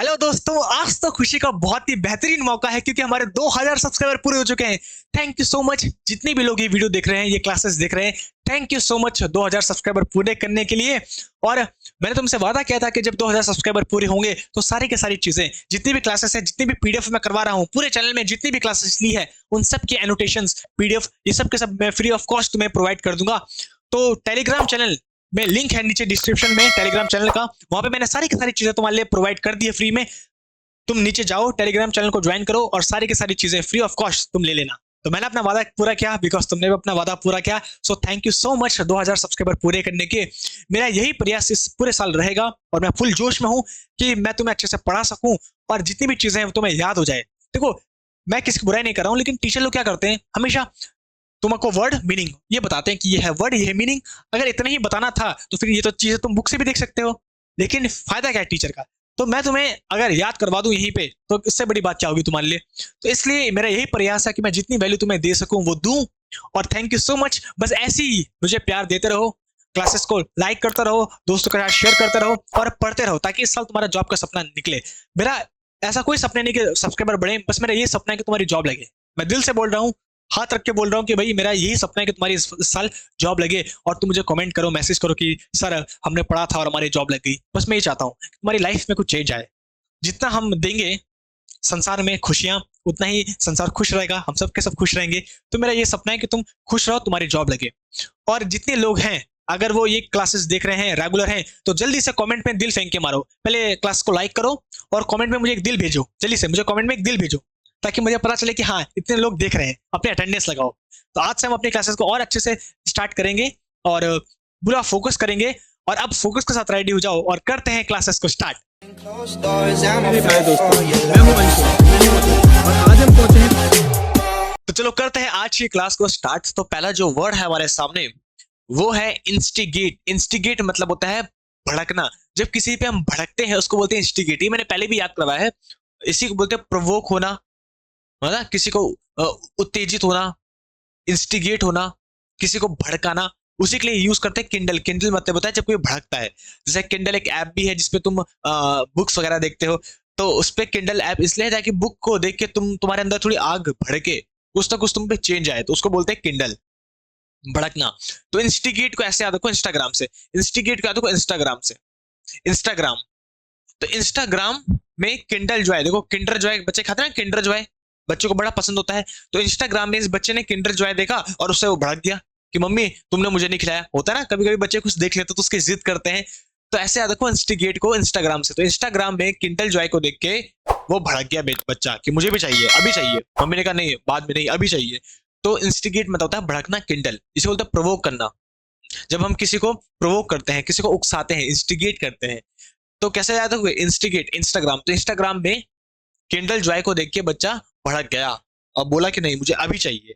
Hello दोस्तों, आज तो खुशी का बहुत ही बेहतरीन मौका है क्योंकि हमारे 2000 सब्सक्राइबर पूरे हो चुके हैं। थैंक यू सो मच जितने भी लोग ये वीडियो देख रहे हैं, ये क्लासेस देख रहे हैं। Thank you so much 2000 subscriber पूरे करने के लिए। और मैंने तुमसे वादा किया था कि जब 2000 सब्सक्राइबर पूरे होंगे तो सारी की सारी चीजें, जितनी भी क्लासेस है, जितनी भी पीडीएफ मैं करवा रहा हूँ पूरे चैनल में, जितनी भी क्लासेस ली है उन सब के एनोटेशंस, पीडीएफ, ये सब के सब मैं फ्री ऑफ कॉस्ट तुम्हें प्रोवाइड कर दूंगा। तो टेलीग्राम चैनल में लिंक है नीचे डिस्क्रिप्शन में, टेलीग्राम चैनल का। वहां पे मैंने सारी की सारी चीजें तुम्हारे लिए प्रोवाइड कर दी है फ्री में। तुम नीचे जाओ, टेलीग्राम चैनल को ज्वाइन करो और सारी की सारी चीजें फ्री ऑफ कॉस्ट तुम ले लेना। तो मैंने अपना वादा पूरा किया, बिकॉज तुमने भी अपना वादा पूरा किया। So thank you so much 2000 subscriber पूरे करने के। मेरा यही प्रयास इस पूरे साल रहेगा और मैं फुल जोश में हूं कि मैं तुम्हें अच्छे से पढ़ा सकूं और जितनी भी चीजें हैं तुम्हें याद हो जाए। देखो, मैं किसी की बुराई नहीं कर रहा हूं, लेकिन टीचर लोग क्या करते हैं, हमेशा तुमको वर्ड मीनिंग ये बताते हैं कि ये है वर्ड, ये है मीनिंग। अगर इतना ही बताना था तो फिर ये तो चीजें तुम बुक से भी देख सकते हो, लेकिन फायदा क्या है टीचर का। तो मैं तुम्हें अगर याद करवा दूं यहीं पे तो इससे बड़ी बात क्या होगी तुम्हारे लिए। तो इसलिए मेरा यही प्रयास है कि मैं जितनी वैल्यू तुम्हें दे सकूं वो दूं। और थैंक यू सो मच, बस ऐसे ही मुझे प्यार देते रहो, क्लासेस को लाइक करते रहो, दोस्तों के साथ शेयर करते रहो और पढ़ते रहो, ताकि इस साल तुम्हारा जॉब का सपना निकले। मेरा ऐसा कोई सपना नहीं कि सब्सक्राइबर बढ़े, बस मेरा ये सपना है कि तुम्हारी जॉब लगे। मैं दिल से बोल रहा हूँ, हाथ रख के बोल रहा हूँ कि भाई मेरा यही सपना है कि तुम्हारी इस साल जॉब लगे और तुम मुझे कमेंट करो, मैसेज करो कि सर हमने पढ़ा था और हमारी जॉब लग गई। बस मैं ये चाहता हूँ तुम्हारी लाइफ में कुछ चेंज आए। जितना हम देंगे संसार में खुशियां, उतना ही संसार खुश रहेगा, हम सब के सब खुश रहेंगे। तो मेरा ये सपना है कि तुम खुश रहो, तुम्हारी जॉब लगे। और जितने लोग हैं, अगर वो ये क्लासेस देख रहे हैं, रेगुलर हैं, तो जल्दी से कमेंट में दिल फेंक के मारो। पहले क्लास को लाइक करो और कमेंट में मुझे एक दिल भेजो, जल्दी से मुझे कमेंट में एक दिल भेजो, ताकि मुझे पता चले कि हाँ इतने लोग देख रहे हैं। अपने अटेंडेंस लगाओ। तो आज से हम अपनी क्लासेस को और अच्छे से स्टार्ट करेंगे और पूरा फोकस करेंगे। और अब फोकस के साथ रेडी हो जाओ और करते हैं क्लासेस को स्टार्ट। मेरे प्यारे दोस्तों, मैं हूं अंशु और आज हम पहुंचे हैं। तो चलो करते हैं आज की क्लास को स्टार्ट। तो पहला जो वर्ड है हमारे सामने वो है इंस्टिगेट। इंस्टिगेट मतलब होता है भड़कना। जब किसी पे हम भड़कते हैं उसको बोलते हैं इंस्टिगेट। ये मैंने पहले भी याद करवाया है। इसी को बोलते हैं प्रोवोक होना, है ना, किसी को उत्तेजित होना, इंस्टिगेट होना, किसी को भड़काना। उसी के लिए यूज करते हैं किंडल। किंडल मतलब होता है जब कोई भड़कता है। जैसे किंडल एक ऐप भी है जिसपे तुम बुक्स वगैरह देखते हो। तो उस पे किंडल ऐप इसलिए है ताकि बुक को देख के तुम्हारे अंदर थोड़ी आग भड़के, कुछ ना कुछ तुम पे चेंज आए, तो उसको बोलते हैं किंडल, भड़कना। तो इंस्टिगेट को ऐसे याद रखो इंस्टाग्राम से। इंस्टिगेट को याद रखो इंस्टाग्राम से। इंस्टाग्राम। तो इंस्टाग्राम में किंडल जो है, देखो किंडर जो है, बच्चे खाते हैं ना किंडर जो है, बच्चों को बड़ा पसंद होता है। तो इंस्टाग्राम में इस बच्चे ने किंडर जो है देखा और उससे वो भड़क गया कि मम्मी तुमने मुझे नहीं खिलाया। होता है ना, कभी कभी बच्चे कुछ देख लेते तो उसकी जिद करते हैं। तो ऐसे याद रखो इंस्टिगेट को इंस्टाग्राम से। तो इंस्टाग्राम में किंडल जॉय को देख के वो भड़क गया बच्चा कि मुझे भी चाहिए, अभी चाहिए। मम्मी ने कहा नहीं, बाद में नहीं, अभी चाहिए। तो इंस्टिगेट मतलब होता है भड़कना, किंडल। इसे बोलते हैं प्रोवोक करना। जब हम किसी को प्रोवोक करते हैं, किसी को उकसाते हैं, इंस्टिगेट करते हैं, तो कैसे याद रखोगे, इंस्टिगेट इंस्टाग्राम। तो इंस्टाग्राम में किंडल जॉय को देख के बच्चा भड़क गया और बोला कि नहीं मुझे अभी चाहिए।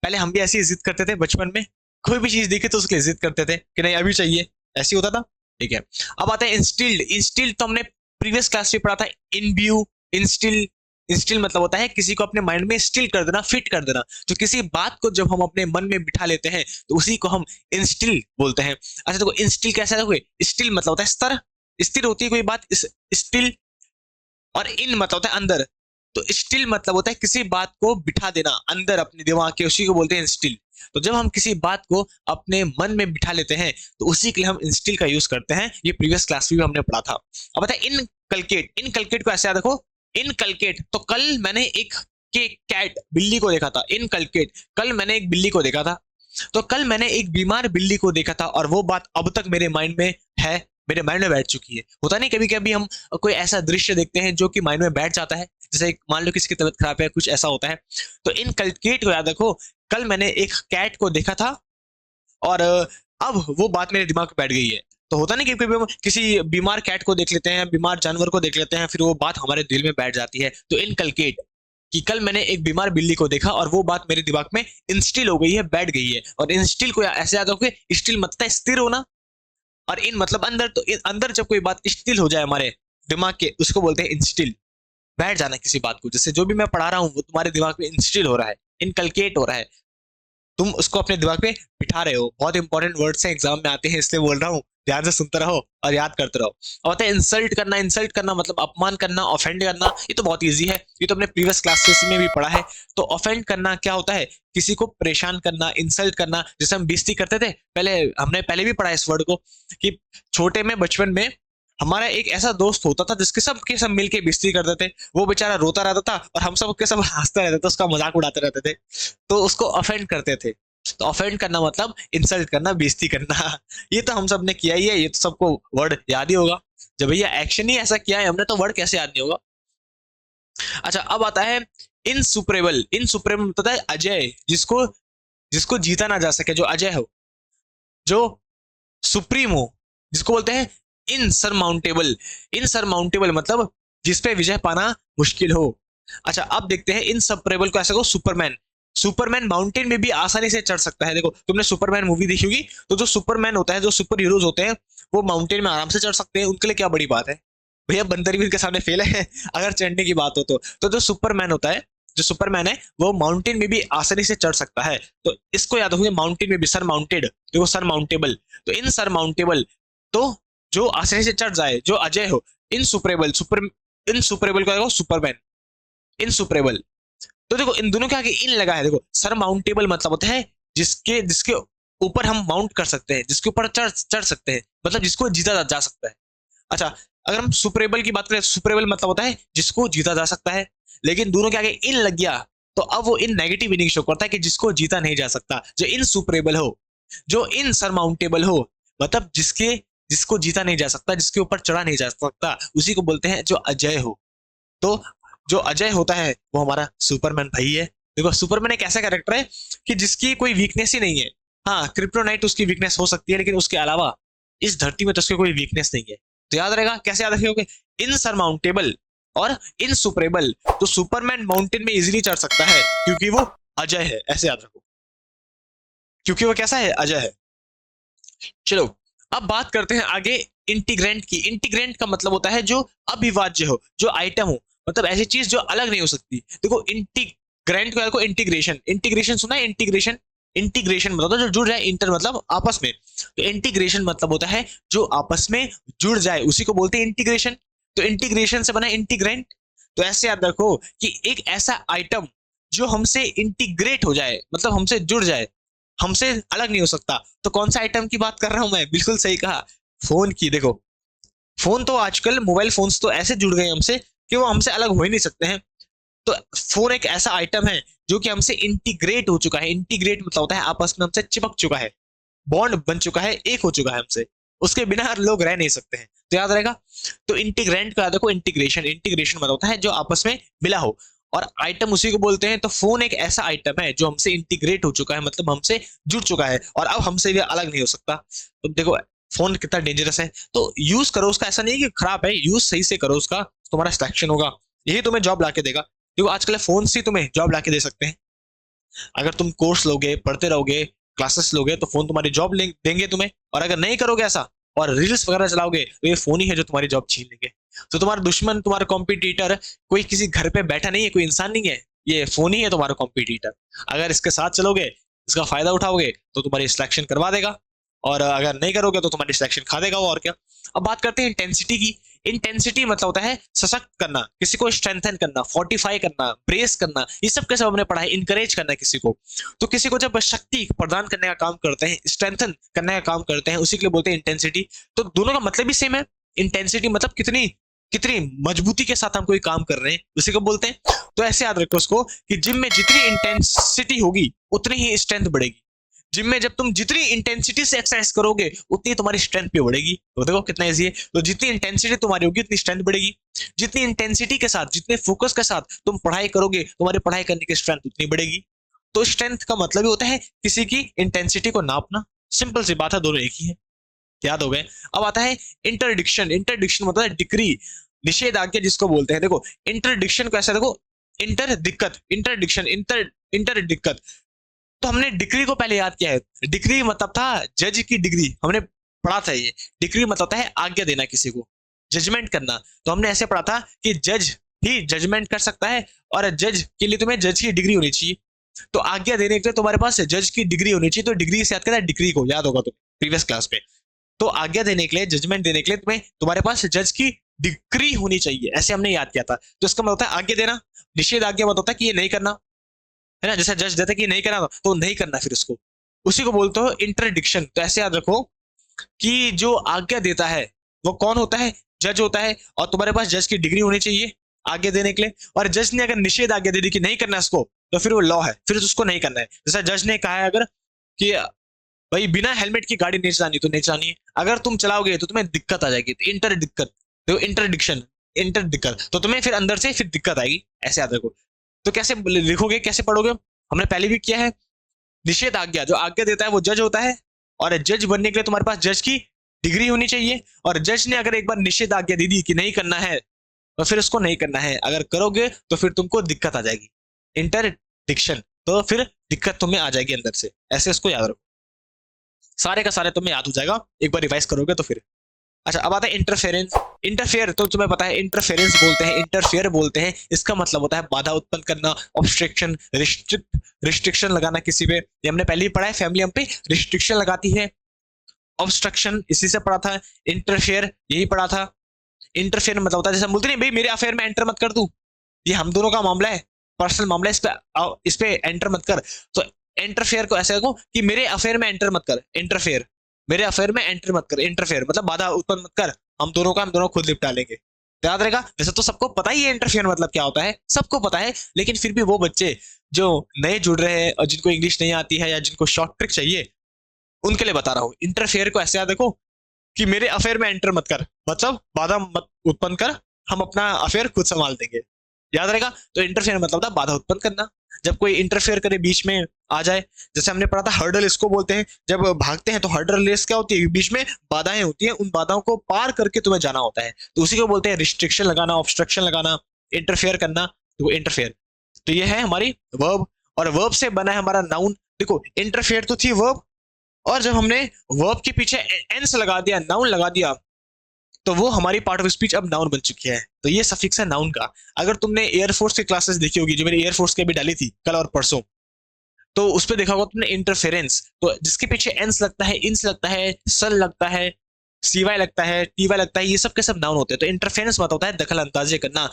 पहले हम भी ऐसी जिद करते थे बचपन में, कोई भी चीज दिखे तो उसके लिए जिद करते थे कि नहीं अभी चाहिए, ऐसी होता था। ठीक है, अब आता है इंस्टिल्ड। इंस्टिल्ड तो हमने प्रीवियस क्लास में पढ़ा था। इनब्यू, इंस्टिल। इंस्टिल मतलब होता है किसी को अपने माइंड में स्टिल कर देना, फिट कर देना। तो किसी बात को जब हम अपने मन में बिठा लेते हैं तो उसी को हम इंस्टिल बोलते हैं। अच्छा देखो इंस्टिल कैसे देखोगे, स्टिल मतलब होता है स्तर, स्थिर होती है कोई बात, स्टिल। और इन मतलब होता है अंदर। तो स्टिल मतलब होता है किसी बात को बिठा देना अंदर अपने दिमाग के, उसी को बोलते हैं इंस्टिल। तो जब हम किसी बात को अपने मन में बिठा लेते हैं तो उसी के लिए हम इंस्टिल का यूज करते हैं। ये प्रीवियस क्लास में भी हमने पढ़ा था। अब बताए इनकलकेट। इनकलकेट को ऐसे याद रखो, इनकलकेट। तो कल मैंने एक कैट, बिल्ली को देखा था। इनकलकेट, कल मैंने एक बिल्ली को देखा था। तो कल मैंने एक बीमार बिल्ली को देखा था और वो बात अब तक मेरे माइंड में है, मेरे माइंड में बैठ चुकी है। होता नहीं कभी कभी हम कोई ऐसा दृश्य देखते हैं जो कि माइंड में बैठ जाता है, जैसे मान लो किसी की तबीयत खराब है, कुछ ऐसा होता है। तो इन कलकेट को याद रखो, कल मैंने एक कैट को देखा था और अब वो बात मेरे दिमाग में बैठ गई है। तो होता नहीं कि कभी हम किसी बीमार कैट को देख लेते हैं, बीमार जानवर को देख लेते हैं, फिर वो बात हमारे दिल में बैठ जाती है। तो इनकलकेट कि कल मैंने एक बीमार बिल्ली को देखा और वो बात मेरे दिमाग में इंस्टिल हो गई है, बैठ गई है। और इंस्टिल को ऐसे याद रखो, स्टिल मतलब स्थिर होना और इन मतलब अंदर। तो अंदर जब कोई बात स्टिल हो जाए हमारे दिमाग के, उसको बोलते हैं इंस्टिल, बैठ जाना किसी बात को। जैसे जो भी मैं पढ़ा रहा हूँ वो तुम्हारे दिमाग में इंस्टिल हो रहा है, इनकलकेट हो रहा है, तुम उसको अपने दिमाग में बिठा रहे हो। बहुत इंपॉर्टेंट वर्ड्स हैं, एग्जाम में आते हैं इसलिए बोल रहा हूँ। ध्यान से सुनते रहो और याद करते रहो। और होता है इंसल्ट करना मतलब अपमान करना, ऑफेंड करना। ये तो बहुत इजी है, ये तो अपने प्रीवियस क्लासेस में भी पढ़ा है। तो ऑफेंड करना क्या होता है, किसी को परेशान करना, इंसल्ट करना। जैसे हम बेइज्जती करते थे पहले, हमने पहले भी पढ़ा इस वर्ड को कि छोटे में बचपन में हमारा एक ऐसा दोस्त होता था जिसके सब के सब मिलके बेइज्जती करते थे। वो बेचारा रोता रहता था और हम सब के सब हंसते रहते थे, उसका मजाक उड़ाते रहते थे। तो उसको ऑफेंड करते थे। तो ऑफेंड करना मतलब इंसल्ट करना, बेइज्जती करना। ये तो हम सब ने किया ही है, ये तो सबको वर्ड याद ही होगा। जब भैया एक्शन ही ऐसा किया है हमने, तो वर्ड कैसे याद नहीं होगा। अच्छा, अब आता है इनसुपरेबल। इनसुपरेबल मतलब है अजय, जिसको जिसको जीता ना जा सके, जो अजय हो, जो सुप्रीम हो, जिसको बोलते हैं इनसरमाउंटेबल। इनसरमाउंटेबल मतलब जिसपे विजय पाना मुश्किल हो। अच्छा, अब देखते हैं इनसपरेबल को ऐसे को सुपरमैन। सुपरमैन माउंटेन में भी आसानी से चढ़ सकता है। देखो, तुमने सुपरमैन मूवी देखी होगी, तो जो सुपरमैन होता है, जो सुपर हीरोज होते हैं, वो माउंटेन में आराम से चढ़ सकते हैं। उनके लिए क्या बड़ी बात है भैया, बंदर भी उनके सामने फेल है अगर चढ़ने की बात हो तो जो सुपरमैन होता है, जो सुपरमैन है, वो माउंटेन में भी आसानी से चढ़ सकता है। तो इसको याद रखोगे, माउंटेन में भी सर माउंटेड, देखो सर माउंटेबल। तो इन सर माउंटेबल, तो जो आसानी से चढ़ जाए, जो अजय हो। इन सुपरेबल को सुपरमैन, इन सुपरेबल। तो देखो, इन दोनों के आगे इन लगा है। देखो, सर माउंटेबल मतलब होता है जिसके जिसके ऊपर हम माउंट कर सकते हैं, जिसके ऊपर चढ़ चढ़ सकते हैं, मतलब जिसको जीता जा सकता है। अच्छा, अगर हम सुपरेबल की बात करें, सुपरेबल मतलब होता है जिसको जीता जा सकता है। लेकिन दोनों के आगे इन लग गया, तो अब वो इन नेगेटिव मीनिंग शो करता है कि जिसको जीता नहीं जा सकता। जो इन सुपरेबल हो, जो इन सरमाउंटेबल हो, मतलब जिसको जीता नहीं जा सकता, जिसके ऊपर चढ़ा नहीं जा सकता, उसी को बोलते हैं जो अजय हो। तो जो अजय होता है वो हमारा सुपरमैन भाई है। देखो, सुपरमैन एक ऐसा कैरेक्टर है कि जिसकी कोई वीकनेस ही नहीं है। हाँ, क्रिप्टोनाइट उसकी वीकनेस हो सकती है, लेकिन उसके अलावा इस धरती में तो उसकी कोई वीकनेस नहीं है। तो याद रहेगा, कैसे याद रखोगे, इनसरमाउंटेबल और इनसुपरेबल। तो सुपरमैन माउंटेन में इजीली चढ़ सकता है क्योंकि वो अजय है, ऐसे याद रखो, क्योंकि वो कैसा है, अजय है। चलो, अब बात करते हैं आगे इंटीग्रेंट की। इंटीग्रेंट का मतलब होता है जो अविभाज्य हो, जो आइटम हो, मतलब ऐसी चीज जो अलग नहीं हो सकती। देखो, इंटीग्रेंट को इंटीग्रेशन, इंटीग्रेशन सुना है, इंटीग्रेशन। इंटीग्रेशन मतलब जो जुड़ जाए, इंटर मतलब आपस में। तो इंटीग्रेशन मतलब होता है जो आपस में जुड़ जाए, उसी को बोलते हैं इंटीग्रेशन। तो इंटीग्रेशन से बना इंटीग्रेंट। तो ऐसे याद रखो कि एक ऐसा आइटम जो हमसे इंटीग्रेट हो जाए, मतलब हमसे जुड़ जाए, हमसे अलग नहीं हो सकता। तो कौन सा आइटम की बात कर रहा हूं मैं, बिल्कुल सही कहा, फोन की। देखो, फोन तो आजकल मोबाइल फोन्स तो ऐसे जुड़ गए हमसे कि वो हमसे अलग हो ही नहीं सकते हैं। तो फोन एक ऐसा आइटम है जो कि हमसे इंटीग्रेट हो चुका है। इंटीग्रेट मतलब होता है आपस में हमसे चिपक चुका है, बॉन्ड बन चुका है, एक हो चुका है हमसे, उसके बिना हर लोग रह नहीं सकते हैं। तो याद रहेगा। तो इंटीग्रेंट का देखो, इंटीग्रेशन, इंटीग्रेशन मतलब होता है जो आपस में मिला हो, और आइटम उसी को बोलते हैं। तो फोन एक ऐसा आइटम है जो हमसे इंटीग्रेट हो चुका है, मतलब हमसे जुड़ चुका है, और अब हमसे भी अलग नहीं हो सकता। तो देखो, फोन कितना डेंजरस है। तो यूज करो उसका, ऐसा नहीं कि खराब है, यूज सही से करो उसका, तुम्हारा सिलेक्शन होगा, यही तुम्हें जॉब ला के देगा। देखो, आजकल फोन से तुम्हें जॉब ला के दे सकते हैं। अगर तुम कोर्स लोगे, पढ़ते रहोगे, क्लासेस लोगे, तो फोन तुम्हारी जॉब देंगे तुम्हें। और अगर नहीं करोगे ऐसा और रील्स वगैरह चलाओगे, तो ये फोन ही है जो तुम्हारी जॉब छीन लेंगे। तो तुम्हारा दुश्मन, तुम्हारा कॉम्पिटिटर कोई किसी घर पे बैठा नहीं है, कोई इंसान नहीं है, ये फोन ही है तुम्हारा कॉम्पिटिटर। अगर इसके साथ चलोगे, इसका फायदा उठाओगे, तो तुम्हारी सिलेक्शन करवा देगा, और अगर नहीं करोगे तो तुम्हारी सिलेक्शन खा देगा वो, और क्या। अब बात करते हैं इंटेंसिटी की। इंटेंसिटी मतलब होता है सशक्त करना, किसी को स्ट्रेंथन करना, फोर्टिफाई करना, ब्रेस करना, ये सब कैसे हमने पढ़ा है, इंकरेज करना किसी को। तो किसी को जब शक्ति प्रदान करने का काम करते हैं, स्ट्रेंथन करने का काम करते हैं, उसी के लिए बोलते हैं इंटेंसिटी। तो दोनों का मतलब भी सेम है। इंटेंसिटी मतलब कितनी कितनी मजबूती के साथ हम कोई काम कर रहे हैं, उसी को बोलते हैं। तो ऐसे याद रखो उसको कि जिम में जितनी इंटेंसिटी होगी उतनी ही स्ट्रेंथ बढ़ेगी। जिम में जब तुम जितनी इंटेंसिटी से एक्सरसाइज करोगे, उतनी तुम्हारी स्ट्रेंथ भी बढ़ेगी। तो देखो कितना इजी है। तो जितनी इंटेंसिटी तुम्हारी होगी उतनी स्ट्रेंथ बढ़ेगी। जितनी इंटेंसिटी के साथ, जितने फोकस के साथ तुम पढ़ाई करोगे, तुम्हारी पढ़ाई करने की स्ट्रेंथ उतनी बढ़ेगी। तो स्ट्रेंथ का मतलब ही होता है किसी की इंटेंसिटी को नापना। सिंपल सी बात है, दोनों एक ही है, याद हो गए। अब आता है इंटरडिक्शन। इंटरडिक्शन मतलब है डिक्री, निषेधाज्ञा जिसको बोलते हैं। देखो, इंटरडिक्शन को ऐसा देखो, इंटर दिक्कत, इंटरडिक्शन, इंटर दिक्कत। तो हमने डिग्री को पहले याद किया है। डिग्री मतलब था जज की डिग्री, हमने पढ़ा था ये। डिग्री मतलब होता है आज्ञा देना किसी को, जजमेंट करना। तो हमने ऐसे पढ़ा था कि जज भी जजमेंट कर सकता है, और जज के लिए तुम्हें जज की डिग्री होनी चाहिए। तो आज्ञा देने के लिए तुम्हारे पास जज की डिग्री होनी चाहिए। तो डिग्री से याद करना है, डिग्री को याद होगा तो प्रीवियस क्लास पे। तो आज्ञा देने के लिए, जजमेंट देने के लिए तुम्हारे पास जज की डिग्री होनी चाहिए, ऐसे हमने याद किया था। तो इसका मतलब होता है आज्ञा देना। निषेध आज्ञा मतलब होता है कि ये नहीं करना, है ना। जैसे जज देता है कि नहीं करना तो नहीं करना, फिर उसको उसी को बोलते हो इंटरडिक्शन। तो ऐसे याद रखो कि जो आज्ञा देता है वो कौन होता है, जज होता है, और तुम्हारे पास जज की डिग्री होनी चाहिए आज्ञा देने के लिए। और जज ने अगर निषेध आज्ञा दे दी कि नहीं करना इसको, तो फिर वो लॉ है, फिर उसको नहीं करना है। जैसा जज ने कहा है अगर कि भाई बिना हेलमेट की गाड़ी नहीं चलानी तो नहीं चलानी है, अगर तुम चलाओगे तो तुम्हें दिक्कत आ जाएगी, तो इंटर दिक्कत, तो इंटरडिक्शन, इंटर दिक्कत, तो तुम्हें फिर अंदर से फिर दिक्कत आएगी, ऐसे याद रखो। तो कैसे लिखोगे, कैसे पढ़ोगे, हमने पहले भी किया है। निषेध आज्ञा, जो आज्ञा देता है वो जज होता है, और जज बनने के लिए तुम्हारे पास जज की डिग्री होनी चाहिए। और जज ने अगर एक बार निषेध आज्ञा दे दी कि नहीं करना है, तो फिर उसको नहीं करना है, अगर करोगे तो फिर तुमको दिक्कत आ जाएगी, इंटरडिक्शन, तो फिर दिक्कत तुम्हें आ जाएगी अंदर से, ऐसे इसको याद रखो। सारे का सारे तुम्हें याद हो जाएगा एक बार रिवाइज करोगे तो फिर। अच्छा, अब आता है इंटरफेरेंस। इंटरफेयर तो तुम्हें पता है, इंटरफेरेंस बोलते हैं, इंटरफेयर बोलते हैं, इसका मतलब होता है बाधा उत्पन्न करना, ऑब्स्ट्रक्शन, रिस्ट्रिक्शन लगाना किसी पे। ये हमने पहले ही पढ़ा है, फैमिली हम पे रिस्ट्रिक्शन लगाती है, ऑब्स्ट्रक्शन इसी से पढ़ा था, इंटरफेयर यही पढ़ा था। इंटरफेयर मतलब होता है जैसे बोलते नहीं भाई मेरे अफेयर में एंटर मत कर तू, ये हम दोनों का मामला है, पर्सनल मामला है, इस पे एंटर मत कर। तो इंटरफेयर को ऐसे रखो कि मेरे अफेयर में एंटर मत कर, इंटरफेयर, मेरे अफेयर में एंटर मत कर, इंटरफेयर मतलब बाधा उत्पन्न मत कर, हम दोनों का हम दोनों खुद निपटा लेंगे। तो याद रहेगा। वैसे तो सबको पता ही है इंटरफेयर मतलब क्या होता है, सबको पता है, लेकिन फिर भी वो बच्चे जो नए जुड़ रहे हैं और जिनको इंग्लिश नहीं आती है या जिनको शॉर्ट ट्रिक चाहिए, उनके लिए बता रहा हूँ। इंटरफेयर को ऐसे याद रखो कि मेरे अफेयर में एंटर मत कर, मतलब बाधा मत उत्पन्न कर, हम अपना अफेयर खुद संभाल देंगे, याद रहेगा। तो इंटरफेयर मतलब था बाधा उत्पन्न करना, जब कोई इंटरफेयर करे, बीच में आ जाए। जैसे हमने पढ़ा था हर्डल इसको बोलते हैं, जब भागते हैं तो हर्डल रेस क्या होती है, बीच में बाधाएं होती हैं, उन बाधाओं को पार करके तुम्हें जाना होता है, तो उसी को बोलते हैं रिस्ट्रिक्शन लगाना, ऑब्स्ट्रक्शन लगाना, इंटरफेयर करना, तो इंटरफेयर। तो ये है हमारी वर्ब, और वर्ब से बना है हमारा नाउन। देखो इंटरफेयर तो थी वर्ब, और जब हमने वर्ब के पीछे एंस लगा दिया, नाउन लगा दिया, तो वो हमारी पार्ट ऑफ स्पीच अब नाउन बन चुकी है। तो ये सफिक्स है नाउन का। अगर तुमने एयरफोर्स की क्लासेस देखी होगी, जो मेरी एयरफोर्स की भी डाली थी कल और परसों, तो उस पर देखा होगा तुमने इंटरफेरेंस, तो जिसके पीछे एंस लगता है, इंस लगता है, सल लगता है, सीवाई लगता है, टीवाई लगता है, ये सब के सब नाउन होते हैं। तो इंटरफेरेंस मतलब होता है दखल अंदाजी करना।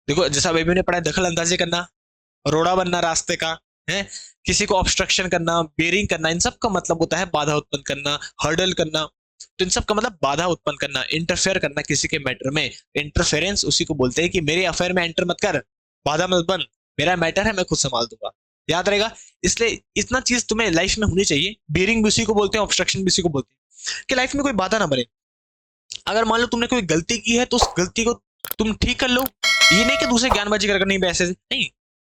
देखो जैसा बेबी ने पढ़ा, दखल अंदाजी करना, रोड़ा बनना रास्ते का है, किसी को ऑब्स्ट्रक्शन करना, बेरिंग करना, इन सब का मतलब होता है बाधा उत्पन्न करना, हर्डल करना। तो इन सब का मतलब बाधा उत्पन्न करना, इंटरफेयर करना किसी के मैटर में। इंटरफेरेंस उसी को बोलते हैं कि मेरे अफेयर में एंटर मत कर, बाधा मत बन, मेरा मैटर है, मैं खुद संभाल दूंगा, याद रहेगा। इसलिए इतना चीज तुम्हें लाइफ में होनी चाहिए। बेरिंग भी उसी को बोलते हैं, ऑब्स्ट्रक्शन भी उसी को बोलते हैं, कि लाइफ में कोई बाधा ना बने। अगर मान लो तुमने कोई गलती की है तो उस गलती को तुम ठीक कर लो, ये नहीं कि दूसरे ज्ञानबाजी कर नहीं ऐसे नहीं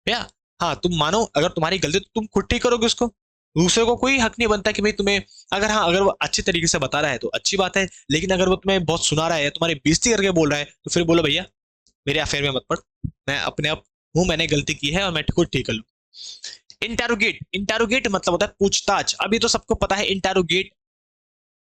भैया। हाँ तुम मानो अगर तुम्हारी गलती तो तुम खुद ठीक करोगे उसको, दूसरे को कोई हक नहीं बनता कि भाई तुम्हें, अगर हाँ अगर वो अच्छे तरीके से बता रहा है तो अच्छी बात है, लेकिन अगर वो तुम्हें बहुत सुना रहा है, तुम्हारी बेइज्जती करके बोल रहा है, तो फिर बोलो भैया मेरे अफेयर में मत पड़, मैं अपने आप हूँ, मैंने गलती की है और मैं खुद ठीक कर लूँ। इंटेरोगेट, इंटेरोगेट मतलब होता है पूछताछ। अभी तो सबको पता है इंटेरोगेट,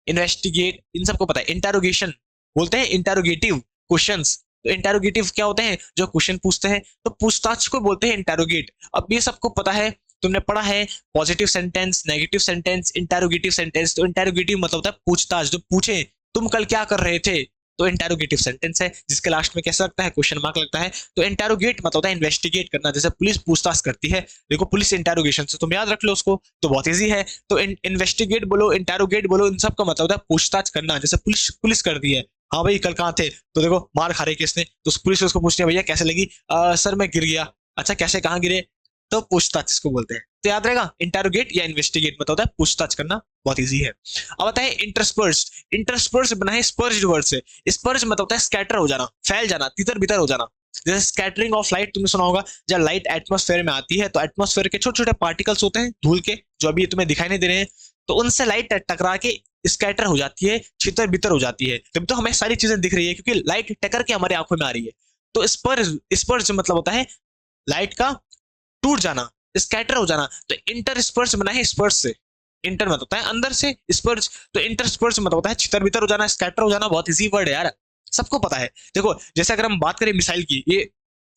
इन्वेस्टिगेट, इन सबको पता है। इंटेरोगेशन बोलते हैं इंटेरोगेटिव क्वेश्चंस, तो इंटेरोगेटिव क्या होते हैं, जो क्वेश्चन पूछते हैं, तो पूछताछ को बोलते हैं इंटेरोगेट। अब ये सबको पता है, तुमने पढ़ा है positive sentence, negative sentence, interrogative sentence. तो इंटेरोगेटिव मतलब होता है पूछताछ, जो पूछे तुम कल क्या कर रहे थे, तो इंटेरोगेटिव सेंटेंस है, जिसके लास्ट में कैसा लगता है, क्वेश्चन मार्क लगता है। तो इंटेरोगेट मतलब होता है इन्वेस्टिगेट करना, जैसे पुलिस पूछताछ करती है, देखो पुलिस इंटेरोगेशन से, तुम याद रख लो उसको, तो बहुत ईजी है। तो इन्वेस्टिगेट बोलो, इंटेरोगेट बोलो, इन सब का मतलब होता है पूछताछ करना। जैसे पुलिस पुलिस कर दी है, हाँ भाई कल कहाँ थे, तो देखो मार खा रहे किसने, तो पुलिस उसको पूछती है भैया कैसे लगी, सर मैं गिर गया, अच्छा कैसे कहाँ गिरे, तो पूछताछ इसको बोलते हैं। तो याद रहेगा इंटेरोगेट या इन्वेस्टिगेट मतलब होता है पूछताछ करना, बहुत इजी है। अब आता है इंटरस्पर्स। इंटरस्पर्स बना है स्पर्ज्ड वर्ड से। स्पर्ज मतलब होता है स्कैटर हो जाना, फैल जाना, तितर बितर हो जाना। जैसे स्कैटरिंग ऑफ लाइट तुमने सुना होगा, जब लाइट एटमॉस्फेयर में आती है तो एटमॉस्फेयर के छोटे छोटे पार्टिकल्स होते हैं धूल के, जो अभी तुम्हें दिखाई नहीं दे रहे हैं, तो उनसे लाइट टकरा के स्कैटर हो जाती है, छितर बितर हो जाती है। तभी तो हमें सारी चीजें दिख रही है, क्योंकि लाइट टकर के हमारे आंखों में आ रही है। तो स्पर्ज, स्पर्ज मतलब होता है लाइट का टूट जाना, स्कैटर हो जाना। तो इंटरस्पर्स बना है स्पर्श से, इंटर मतलब होता है अंदर से, स्पर्श तो इंटरस्पर्स मतलब होता है छितर बितर हो जाना, स्कैटर हो जाना। बहुत इजी वर्ड है यार, सबको पता है। देखो जैसे अगर हम बात करें मिसाइल की, ये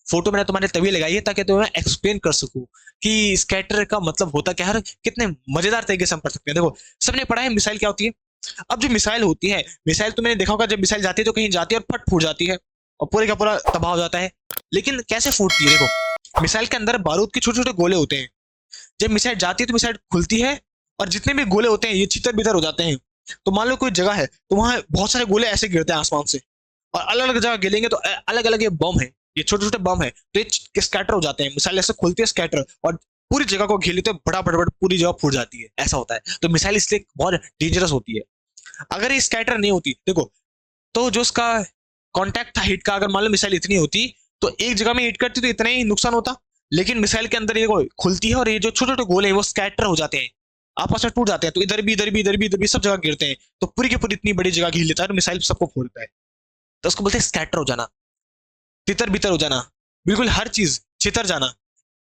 फोटो मैंने तुम्हारे तभी लगाई है ताकि तुम्हें एक्सप्लेन कर सकूं कि स्कैटर का मतलब होता क्या है, कितने मजेदार तरीके से हम पढ़ सकते हैं। देखो सबने पढ़ा है मिसाइल क्या होती है, अब जो मिसाइल होती है, मिसाइल तुमने देखा होगा, जब मिसाइल जाती है तो कहीं जाती है और फट फूट जाती है और पूरे का पूरा तबाह हो जाता है। लेकिन कैसे फूटती है? देखो, मिसाइल के अंदर बारूद के छोटे छोटे गोले होते हैं। जब मिसाइल जाती है तो मिसाइल खुलती है और जितने भी गोले होते हैं ये छितर बितर हो जाते हैं। तो मान लो कोई जगह है तो वहां बहुत सारे गोले ऐसे गिरते हैं आसमान से, और अलग अलग जगह गिरेंगे तो अलग अलग ये बम है, ये छोटे छोटे बम है, तो ये स्कैटर हो जाते हैं। मिसाइल ऐसे खुलती है स्कैटर, और पूरी जगह को घेर लेते हैं, बड़ा बड़ा पूरी जगह फूट जाती है, ऐसा होता है। तो मिसाइल इसलिए बहुत डेंजरस होती है। अगर ये स्कैटर नहीं होती, देखो, तो जो उसका कॉन्टैक्ट था हिट का, अगर मान लो मिसाइल इतनी होती तो एक जगह में हिट करती तो इतना ही नुकसान होता। लेकिन मिसाइल के अंदर ये खुलती है और ये जो छोटे छोटे गोले हैं वो स्कैटर हो जाते हैं, आपस में टूट जाते हैं, तो इधर भी इधर भी इधर भी इधर भी सब जगह गिरते हैं, तो पूरी की पूरी इतनी बड़ी जगह घेर लेता है और मिसाइल सबको फोड़ता है। तो उसको बोलते हैं स्कैटर हो जाना, तितर बितर हो जाना, बिल्कुल हर चीज छितर जाना,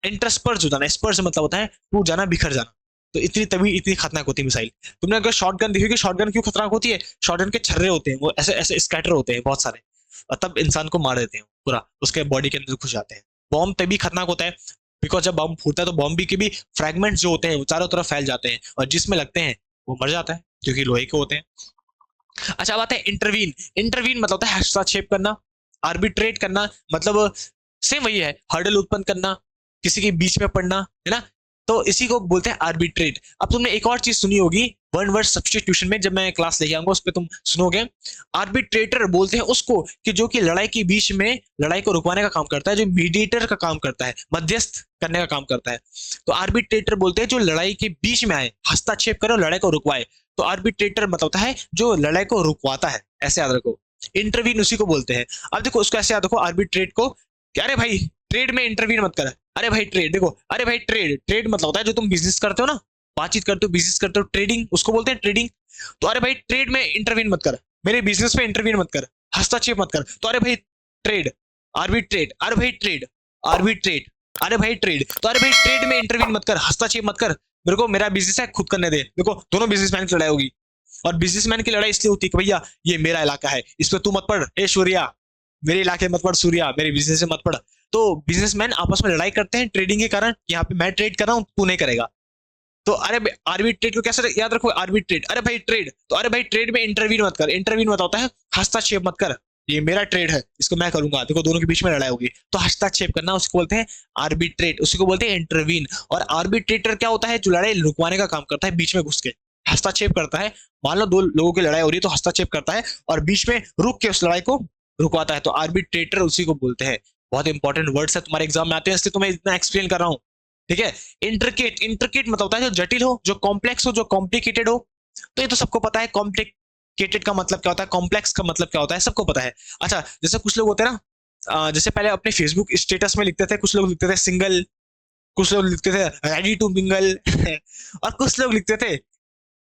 इंटरस्पर्स हो जाना। स्पर्स मतलब होता है टूट जाना, बिखर जाना। तो इतनी तभी इतनी खतरनाक होती है मिसाइल। तुमने अगर शॉटगन देखी होगी, शॉटगन क्यों खतरनाक होती है? शॉटगन के छर्रे होते हैं, वो ऐसे ऐसे स्कैटर होते हैं बहुत सारे, और तब इंसान को मार देते हैं, पूरा उसके बॉडी के अंदर घुस जाते हैं। बॉम्ब तभी खतरनाक होता है बिकॉज जब बॉम्ब फूटता है तो बॉम्ब के भी फ्रेगमेंट्स जो होते हैं वो चारों तरफ फैल जाते हैं, और जिसमें लगते हैं वो मर जाता है क्योंकि लोहे के होते हैं। अच्छा, बात है इंटरवीन। इंटरवीन मतलब होता है हस्तक्षेप करना, आर्बिट्रेट करना, मतलब सेम वही है, हर्डल उत्पन्न करना, किसी के बीच में पड़ना, है ना। तो इसी को बोलते हैं आर्बिट्रेट। अब तुमने एक और चीज सुनी होगी वन वर्ड सब्स्टिट्यूशन में, जब मैं क्लास लेके आऊंगा उस पर तुम सुनोगे। आर्बिट्रेटर बोलते हैं उसको कि जो कि लड़ाई के बीच में लड़ाई को रुकवाने का काम करता है, जो मीडिएटर का काम करता है, मध्यस्थ करने का काम करता है। तो आर्बिट्रेटर बोलते हैं जो लड़ाई के बीच में आए, हस्तक्षेप करे और लड़ाई को रुकवाए। तो आर्बिट्रेटर मतलब होता है जो लड़ाई को रुकवाता है, ऐसे याद रखो। इंटरवीन उसी को बोलते हैं। अब देखो उसको ऐसे याद रखो आर्बिट्रेट को, कि अरे भाई ट्रेड में इंटरवीन मत कर, अरे भाई ट्रेड, देखो अरे भाई ट्रेड, ट्रेड मतलब होता है जो तुम बिजनेस करते हो ना, बातचीत करते हो, बिजनेस करते हो, ट्रेडिंग, उसको बोलते हैं ट्रेडिंग। तो अरे भाई ट्रेड में इंटरवीन मत कर, मेरे बिजनेस में इंटरवीन मत कर, हस्तक्षेप मत कर। तो अरे भाई ट्रेड, आर्बिट्रेट, अरे भाई ट्रेड, आर्बिट्रेट, अरे भाई ट्रेड। तो अरे भाई ट्रेड में इंटरवीन मत कर, हस्तक्षेप मत कर, मेरे को मेरा बिजनेस है खुद करने दे। देखो दोनों बिजनेसमैन की लड़ाई होगी, और बिजनेसमैन की लड़ाई इसलिए होती है कि भैया ये मेरा इलाका है, इस पे तू मत पड़, ए सूर्या मेरे इलाके मत पड़, सूर्या मेरे बिजनेस से मत पड़। तो बिजनेसमैन आपस में लड़ाई करते हैं ट्रेडिंग के कारण, यहाँ पे मैं ट्रेड कर रहा हूँ तू नहीं करेगा। तो अरे आर्बिट्रेट को कैसे याद रखो, आर्बिट्रेट, अरे भाई ट्रेड, तो अरे भाई ट्रेड में इंटरवीन मत कर, इंटरवीन मत होता है हस्तक्षेप मत कर, ये मेरा ट्रेड है इसको मैं करूंगा, देखो दोनों के बीच में लड़ाई होगी, तो हस्तक्षेप करना उसको बोलते हैं आर्बिट्रेट, उसी को बोलते हैं इंटरवीन। और आर्बिट्रेटर क्या होता है? जो लड़ाई रुकवाने का काम करता है, बीच में घुस के हस्तक्षेप करता है। मान लो दो लोगों की लड़ाई हो रही है तो हस्तक्षेप करता है और बीच में रुक के उस लड़ाई को रुकवाता है, तो आर्बिट्रेटर उसी को बोलते हैं। बहुत इंपॉर्टेंट वर्ड्स है, तुम्हारे एग्जाम में आते हैं, इसलिए तुम्हें इतना एक्सप्लेन कर रहा हूँ, ठीक है। इंट्रिकेट, इंट्रिकेट मतलब होता है जो जटिल हो, जो कॉम्प्लेक्स हो, जो कॉम्प्लिकेटेड हो। तो ये तो सबको पता है, कॉम्प्लिकेटेड का मतलब क्या होता है, कॉम्प्लेक्स का मतलब क्या होता है, सबको पता है। अच्छा, जैसे कुछ लोग होते हैं ना, जैसे पहले अपने फेसबुक स्टेटस में लिखते थे, कुछ लोग लिखते थे सिंगल, कुछ लोग लिखते थे रेडी टू मिंगल और कुछ लोग लिखते थे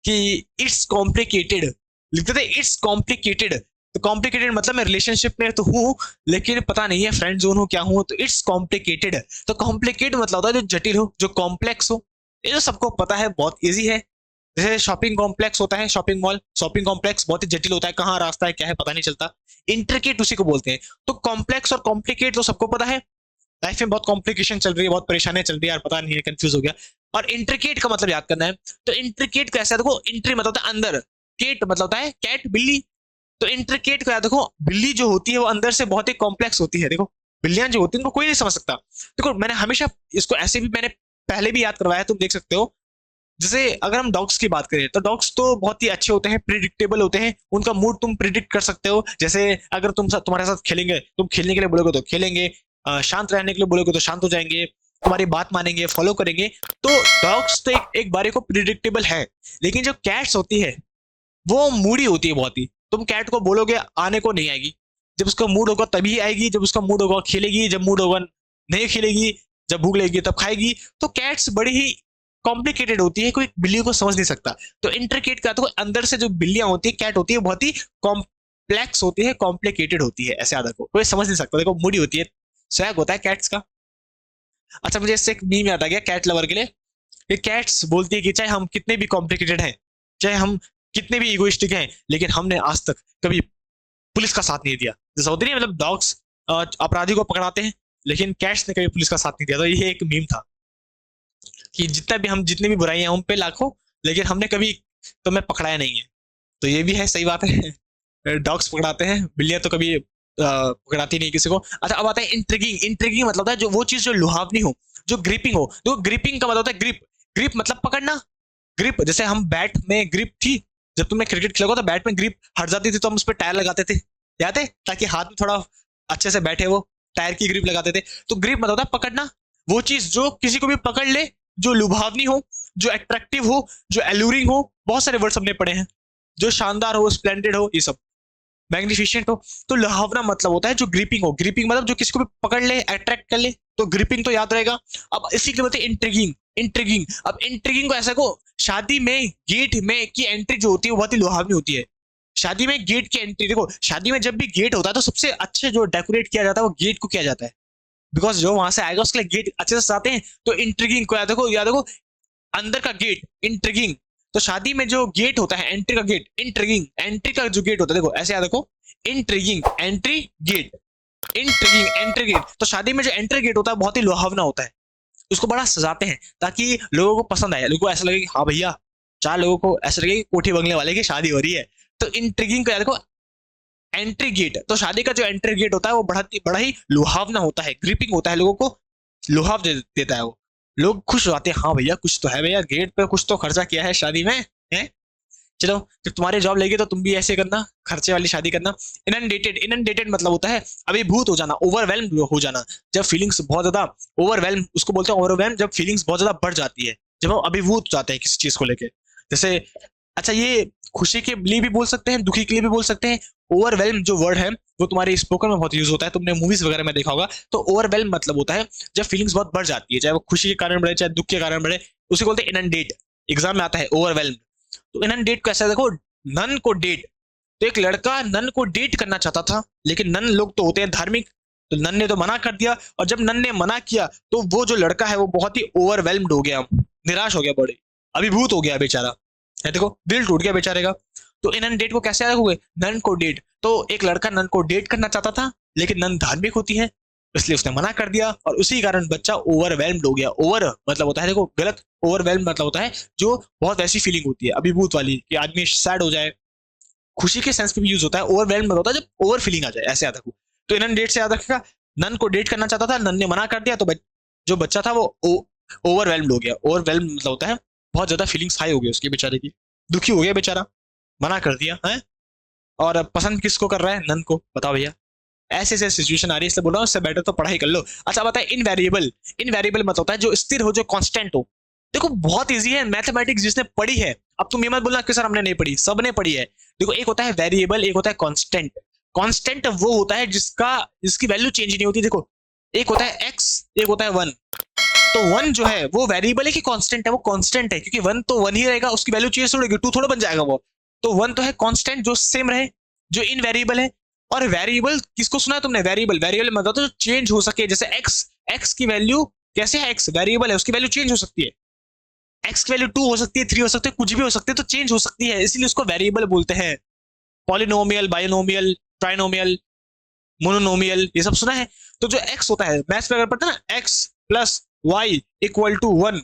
कि इट्स कॉम्प्लिकेटेड, लिखते थे इट्स कॉम्प्लिकेटेड। तो कॉम्प्लिकेटेड मतलब मैं रिलेशनशिप में तो हूँ लेकिन पता नहीं है फ्रेंड जोन हो क्या हूँ, तो इट्स कॉम्प्लिकेटेड। तो कॉम्प्लिकेट मतलब होता है जो जटिल हो, जो कॉम्प्लेक्स हो। ये जो सबको पता है, बहुत इजी है। जैसे शॉपिंग कॉम्प्लेक्स होता है, शॉपिंग मॉल, शॉपिंग कॉम्प्लेक्स बहुत ही जटिल होता है, कहाँ रास्ता है क्या है पता नहीं चलता। इंट्रिकेट उसी को बोलते हैं। तो कॉम्प्लेक्स और कॉम्प्लिकेट तो सबको पता है, लाइफ में बहुत कॉम्प्लिकेशन चल रही है, बहुत परेशानियां चल रही है यार, पता नहीं है, कंफ्यूज हो गया। और इंट्रिकेट का मतलब याद करना है। तो इंट्रिकेट कैसा है? देखो, इंट्री मतलब होता है अंदर, केट मतलब होता है कैट, बिल्ली। तो इंट्रिकेट को याद देखो, बिल्ली जो होती है वो अंदर से बहुत ही कॉम्प्लेक्स होती है। देखो बिल्लियां जो होती है उनको कोई नहीं समझ सकता। देखो मैंने हमेशा इसको ऐसे भी मैंने पहले भी याद करवाया, तुम देख सकते हो। जैसे अगर हम डॉग्स की बात करें तो डॉग्स तो बहुत ही अच्छे होते हैं, प्रिडिक्टेबल होते हैं, उनका मूड तुम प्रिडिक्ट कर सकते हो। जैसे अगर तुम्हारे साथ खेलेंगे, तुम खेलने के लिए बोलोगे तो खेलेंगे, शांत रहने के लिए बोलोगे तो शांत हो जाएंगे, तुम्हारी बात मानेंगे, फॉलो करेंगे। तो डॉग्स तो एक बारी को प्रिडिक्टेबल है। लेकिन जो कैट्स होती है वो मूडी होती है बहुत ही। तुम कैट को बोलोगे आने को नहीं आएगी, जब उसका मूड होगा तभी आएगी, जब उसका मूड होगा खेलेगी, जब मूड होगा नहीं खेलेगी, जब भूख लगेगी तब खाएगी। तो कैट्स बड़ी ही कॉम्प्लिकेटेड होती है, कोई बिल्ली को समझ नहीं सकता। तो इंट्रिकेट का तो अंदर से जो बिल्लियां होती है, कैट होती है, बहुत ही कॉम्प्लेक्स होती है, कॉम्प्लिकेटेड होती है, ऐसे याद रखो, कोई समझ नहीं सकता। देखो मूडी होती है, स्वैग होता है कैट्स का। अच्छा, मुझे इससे एक मीम याद आ गया कैट लवर के लिए। ये कैट्स बोलती है कि चाहे हम कितने भी कॉम्प्लिकेटेड हैं, चाहे हम कितने भी इगोइस्टिक हैं, लेकिन हमने आज तक कभी पुलिस का साथ नहीं दिया। जैसा होती नहीं, मतलब डॉग्स अपराधी को पकड़ाते हैं लेकिन कैट्स ने कभी पुलिस का साथ नहीं दिया। तो ये एक मीम था कि जितने भी बुराई हैं हम पे लाखों, लेकिन हमने कभी तुम्हें पकड़ाया नहीं है। तो ये भी है, सही बात है। डॉग्स पकड़ाते हैं, बिल्लियां तो कभी पकड़ाती नहीं किसी को। अच्छा अब आता है इंट्रिगिंग। इंट्रिगिंग मतलब होता है जो वो चीज जो लुभावनी हो, जो ग्रिपिंग हो। देखो ग्रिपिंग का मतलब होता है ग्रिप। ग्रिप मतलब पकड़ना। ग्रिप जैसे हम बैट में ग्रिप थी, जब तुमने क्रिकेट खेला तो बैट में ग्रिप हट जाती थी तो हम उस पर टायर लगाते थे, याद है, ताकि हाथ में थोड़ा अच्छे से बैठे, वो टायर की ग्रिप लगाते थे। तो ग्रिप मतलब होता है पकड़ना, वो चीज जो किसी को भी पकड़ ले, जो लुभावनी हो, जो अट्रैक्टिव हो, जो एलूरिंग हो। बहुत सारे वर्ड्स हमने पढ़े हैं, जो शानदार हो, स्प्लेंडेड हो, ये सब, मैग्निफिशिएंट हो। तो लुभावना मतलब होता है जो ग्रिपिंग हो। ग्रिपिंग मतलब जो किसी को भी पकड़ ले, अट्रैक्ट कर ले, तो ग्रिपिंग तो याद रहेगा। अब इसी के बोलते हैं इंट्रिगिंग। इंट्रिगिंग, अब इंट्रिगिंग को ऐसा को, शादी में गेट में की एंट्री जो होती है वो बहुत ही लुभावनी होती है। शादी में गेट की एंट्री, देखो शादी में जब भी गेट होता है तो सबसे अच्छे जो डेकोरेट किया जाता है वो गेट को किया जाता है, बिकॉज जो वहां से आएगा उसके लिए गेट अच्छे से सजाते हैं। तो इंट्रिगिंग को याद देखो, अंदर का गेट इंट्रिगिंग। तो शादी में जो गेट होता है, एंट्री का गेट, इंट्रिगिंग, एंट्री का जो गेट होता है, देखो ऐसे याद रखो, intriguing entry gate, intriguing entry gate. तो शादी में जो एंट्री गेट होता है बहुत ही लुभावना होता है, उसको बड़ा सजाते हैं ताकि लोगों को पसंद आए, लोगों को ऐसा लगे कि हाँ भैया, चार लोगों को ऐसा लगे कि कोठी बंगले वाले की शादी हो रही है। तो इंट्रिगिंग को याद रखो, एंट्री गेट। तो शादी का जो एंट्री गेट होता है वो बड़ा ही लुभावना होता है, ग्रिपिंग होता है, लोगों को लुभाव देता है वो। लोग खुश हो जाते हैं, हाँ भैया कुछ तो है भैया, गेट पे कुछ तो खर्चा किया है शादी में, है। चलो जब तुम्हारी जॉब लगी तो तुम भी ऐसे करना, खर्चे वाली शादी करना। इनंडेटेड, इनंडेटेड मतलब होता है अभिभूत हो जाना, ओवरवेल्म हो जाना। जब फीलिंग्स बहुत ज्यादा ओवरवेल्म, उसको बोलते हैं ओवरवेल्म, जब फीलिंग्स बहुत ज्यादा बढ़ जाती है, जब हम अभिभूत हो जाते हैं किसी चीज को लेके। जैसे अच्छा ये खुशी के लिए भी बोल सकते हैं, दुखी के लिए भी बोल सकते हैं। ओवरवेल्म जो वर्ड है वो तुम्हारे स्पोकन में बहुत यूज होता है, तुमने मूवीज वगैरह में देखा होगा। तो ओवरवेल्म मतलब होता है जब फीलिंग्स बहुत बढ़ जाती है, चाहे वो खुशी के कारण बढ़े, चाहे दुख के कारण बढ़े, उसे बोलते हैं इनंडेट। एग्जाम में आता है ओवरवेल्म। तो इनंडेट को ऐसा देखो, नन को डेट। तो एक लड़का नन को डेट करना चाहता था, लेकिन नन लोग तो होते हैं धार्मिक, तो नन ने तो मना कर दिया। और जब नन ने मना किया तो वो जो लड़का है वो बहुत ही ओवरवेल्म्ड हो गया, निराश हो गया, बड़े अभिभूत हो गया बेचारा, है देखो, दिल टूट गया बेचारे का। तो इनंडेट को कैसे रखोगे, नन को डेट। तो एक लड़का नन को डेट करना चाहता था, लेकिन नन धार्मिक होती है, इसलिए उसने मना कर दिया, और उसी कारण बच्चा ओवरवेल्म्ड हो गया। ओवर मतलब होता है, देखो गलत, ओवरवेल्म मतलब होता है जो बहुत ऐसी फीलिंग होती है अभिभूत वाली, कि आदमी सैड हो जाए। खुशी के सेंस पे भी यूज होता है। ओवरवेल्म मतलब होता है जब ओवर फीलिंग आ जाए, ऐसे याद रखो। तो इनंडेट से याद रखेगा, नन को डेट करना चाहता था, नन ने मना कर दिया, तो जो बच्चा था वो ओवरवेल्म्ड हो गया। ओवरवेल्म मतलब होता है बहुत ज्यादा फीलिंग्स हाई हो गई उसकी बेचारे की, दुखी हो गया बेचारा, मना कर दिया है। और पसंद किसको कर रहा है, नन को, बताओ भैया। ऐसे ऐसे सिचुएशन आ रही है, इसलिए बोल रहा हूँ उससे बेटर तो पढ़ाई कर लो। अच्छा बताए इनवेरिएबल। इनवेरिएबल मतलब होता है जो स्थिर हो, जो कांस्टेंट हो। देखो बहुत इजी है, मैथमेटिक्स जिसने पढ़ी है, अब तुम ये मत बोलना कि सर हमने नहीं पढ़ी, सबने पढ़ी है। देखो एक होता है वेरिएबल, एक होता है कांस्टेंट। कांस्टेंट वो होता है जिसकी वैल्यू चेंज नहीं होती। देखो एक होता है एक्स, एक होता है वन। तो वन जो है वो वेरिएबल है कि कांस्टेंट है, वो कांस्टेंट है, क्योंकि वन तो वन ही रहेगा, उसकी वैल्यू चेंज थोड़ी, टू थोड़ा बन जाएगा वो। तो वन तो है कांस्टेंट जो सेम रहे, जो इनवेरिएबल है। और वेरिएबल किसको सुना है तुमने, वेरिएबल। वेरिएबल मतलब तो चेंज हो सके, जैसे एक्स, एक्स की वैल्यू कैसे है, एक्स वेरिएबल है, उसकी वैल्यू चेंज हो सकती है। एक्स की वैल्यू 2 हो सकती है, 3 हो सकती है, कुछ भी हो सकती है, तो चेंज हो सकती है, इसीलिए उसको वेरिएबल बोलते हैं। पॉलिनोमियल, बाइनोमियल, ट्राइनोमियल, मोनोनोमियल, ये सब सुना है। तो जो एक्स होता है, मैथ्स में अगर पढ़ते हैं ना, x plus y equal to 1,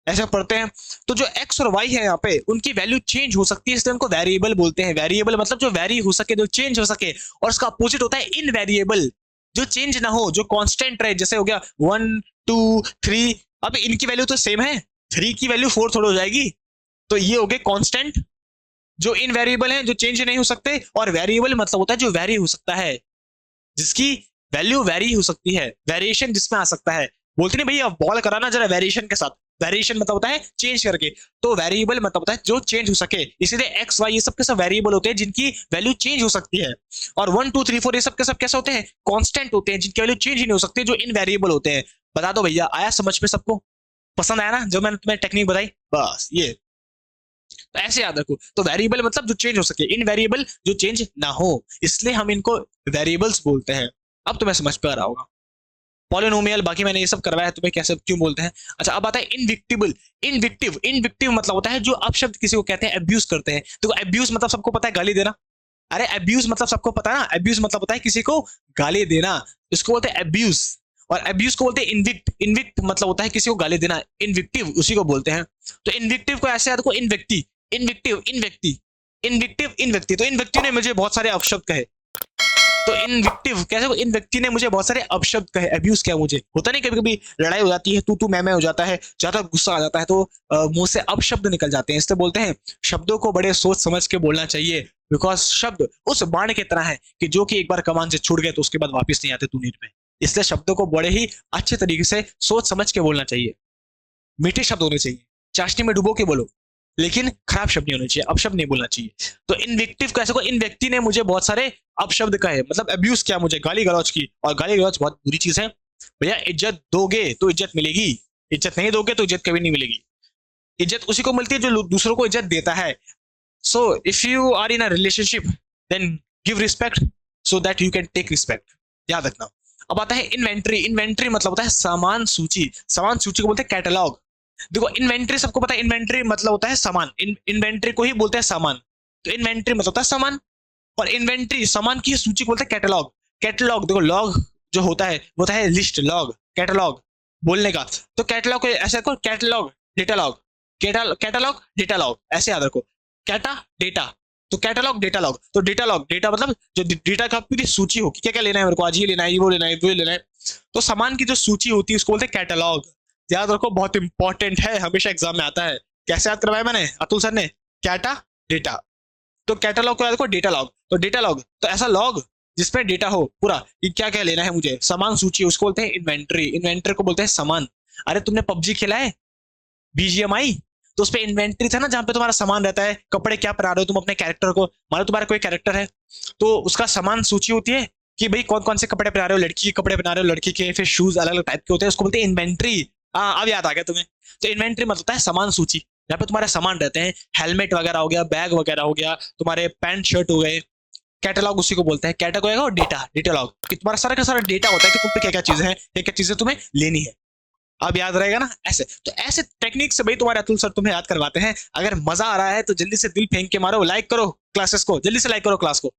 ऐसे पढ़ते हैं। तो जो एक्स और वाई है यहाँ पे, उनकी वैल्यू चेंज हो सकती है, इसलिए उनको वेरिएबल बोलते हैं। वेरिएबल मतलब जो वेरी हो सके, जो चेंज हो सके। और उसका अपोजिट होता है इनवेरिएबल, जो चेंज ना हो, जो कांस्टेंट रहे। जैसे हो गया 1 2 3, अब इनकी वैल्यू तो सेम है, 3 की वैल्यू 4 थोड़ी हो जाएगी। तो ये हो गए कांस्टेंट, जो इनवेरिएबल है, जो चेंज नहीं हो सकते। और वेरिएबल मतलब होता है जो वेरी हो सकता है, जिसकी वैल्यू वेरी हो सकती है, वेरिएशन जिसमें आ सकता है। बोलते नहीं भैया बॉल कराना जरा वेरिएशन के साथ, वेरिएशन मतलब होता है चेंज करके। तो वेरिएबल मतलब होता है जो चेंज हो सके, इसीलिए एक्स वाई ये सब के सब वेरिएबल होते हैं जिनकी वैल्यू चेंज हो सकती है। और 1 2 3 4 ये सब के सब कैसे होते हैं, कांस्टेंट होते हैं, जिनकी वैल्यू चेंज ही नहीं हो सकती, जो इनवेरिएबल होते हैं। बता दो भैया, आया समझ में सबको, पसंद आया ना जो मैंने तुम्हें टेक्निक बताई, बस ये। तो ऐसे याद रखो, तो वेरिएबल मतलब जो चेंज हो सके, इनवेरिएबल जो चेंज ना हो, इसलिए हम इनको वेरिएबल्स बोलते हैं। अब तुम्हें समझ पे आ रहा होगा। पॉलिनोमियल बाकी मैंने ये सब करवाया है तुम्हें, कैसे क्यों बोलते हैं। अच्छा अब आता है इनविक्टिबल। इनविक्टिव, इनविक्टिव मतलब होता है जो अपशब्द किसी को कहते हैं, अब्यूज करते हैं। देखो अब्यूज मतलब सबको पता है, गाली देना। अरे अब्यूज मतलब सबको पता है ना, अब्यूज मतलब होता है किसी को गाली देना, इसको बोलते हैं अब्यूज। और अब्यूज को बोलते हैं इनविक्ट। इनविक्ट मतलब होता है किसी को गाली देना, इनविक्टिव उसी को बोलते हैं। तो इनविक्टिव को ऐसे याद रखो, इनवेक्टी, इनविक्टिव, इनवेक्टी। इनविक्टिव, इनविक्टिव, तो इनविक्टिव ने मुझे बहुत सारे अपशब्द कहे। तो इनविक्टिव कैसे, इन व्यक्ति ने मुझे बहुत सारे अपशब्द कहे, अब्यूज किया मुझे। होता नहीं कभी कभी लड़ाई हो जाती है, तू मैं हो जाता है, ज्यादा गुस्सा आ जाता है तो मुंह से अपशब्द निकल जाते हैं। इससे बोलते हैं शब्दों को बड़े सोच समझ के बोलना चाहिए, बिकॉज शब्द उस बाण की तरह है कि जो कि एक बार कमान से छूट गए तो उसके बाद वापस नहीं आते तूनीर में। इसलिए शब्दों को बड़े ही अच्छे तरीके से सोच समझ के बोलना चाहिए। मीठे शब्द होने चाहिए, चाशनी में डुबो के बोलो, लेकिन खराब शब्द नहीं होने चाहिए, अपशब्द नहीं बोलना चाहिए। तो इनविक्टिव कैसे को, इन व्यक्ति ने मुझे बहुत सारे अपशब्द कहे, मतलब अब्यूज किया मुझे, गाली गलौज की। और गाली गलौज बहुत बुरी चीज है भैया। इज्जत दोगे तो इज्जत मिलेगी, इज्जत नहीं दोगे तो इज्जत कभी नहीं मिलेगी। इज्जत उसी को मिलती है जो दूसरों को इज्जत देता है। So if you are in a relationship then give respect so that you can take respect, याद रखना। अब आता है इन्वेंट्री। इन्वेंट्री मतलब होता है सामान सूची। सामान सूची को बोलते हैं कैटलॉग। देखो इन्वेंट्री सबको पता है, इन्वेंट्री मतलब होता है सामान, इन्वेंट्री को ही बोलते हैं सामान। तो इन्वेंट्री मतलब होता है सामान, और इन्वेंट्री सामान की सूची को बोलते हैं कैटलॉग। कैटलॉग देखो, लॉग जो होता है वो होता है लिस्ट, लॉग कैटलॉग बोलने का। तो कैटलॉग को ऐसे रखो, कैटलॉग डेटालॉग, कैटलॉग डेटालॉग, ऐसे याद रखो। कैटा डेटा, तो कैटलॉग डेटालॉग। तो डेटालॉग, डेटा मतलब जो डेटा का पूरी सूची हो, क्या क्या लेना है मेरे को, आज ये लेना है, वो लेना है, वो लेना है। तो सामान की जो सूची होती है उसको बोलते हैं कैटलॉग। याद रखो, बहुत इंपॉर्टेंट है, हमेशा एग्जाम में आता है। कैसे याद करवाया मैंने, अतुल सर ने, कैटा डेटा। तो कैटलॉग को याद रखो, डेटा लॉग। तो डेटा लॉग तो ऐसा लॉग जिसमें डेटा हो पूरा कि क्या क्या लेना है मुझे, सामान सूची, उसको बोलते हैं इन्वेंट्री। इन्वेंट्री को बोलते हैं सामान। अरे तुमने पबजी खेला है, बीजीएमआई, तो उस पर इन्वेंट्री था ना, जहां पे तुम्हारा सामान रहता है, कपड़े क्या पहना रहे हो तुम अपने कैरेक्टर को, मान लो तुम्हारा कोई कैरेक्टर है तो उसका सामान सूची होती है कि भाई कौन कौन से कपड़े पहना रहे हो, लड़की के कपड़े पहना रहे हो, लड़की के, फिर शूज अलग अलग टाइप के होते हैं, उसको बोलते हैं इन्वेंट्री। हाँ अब याद आ गया तुम्हें। तो इन्वेंट्री मतलब होता है सामान सूची, जहाँ पे तुम्हारे सामान रहते हैं, हेलमेट वगैरह हो गया, बैग वगैरह हो गया, तुम्हारे पैंट शर्ट हो गए। कैटलॉग उसी को बोलते हैं, कैटलॉग और डेटा, डेटालॉग कि तुम्हारा सारा का सारा डेटा होता है कि तुम पे क्या क्या चीजें हैं, क्या क्या चीजें तुम्हें लेनी है। अब याद रहेगा ना ऐसे। तो ऐसे टेक्निक से भाई तुम्हारे अतुल सर तुम्हें याद करवाते हैं। अगर मजा आ रहा है तो जल्दी से दिल फेंक के मारो, लाइक करो क्लासेस को, जल्दी से लाइक करो क्लास को,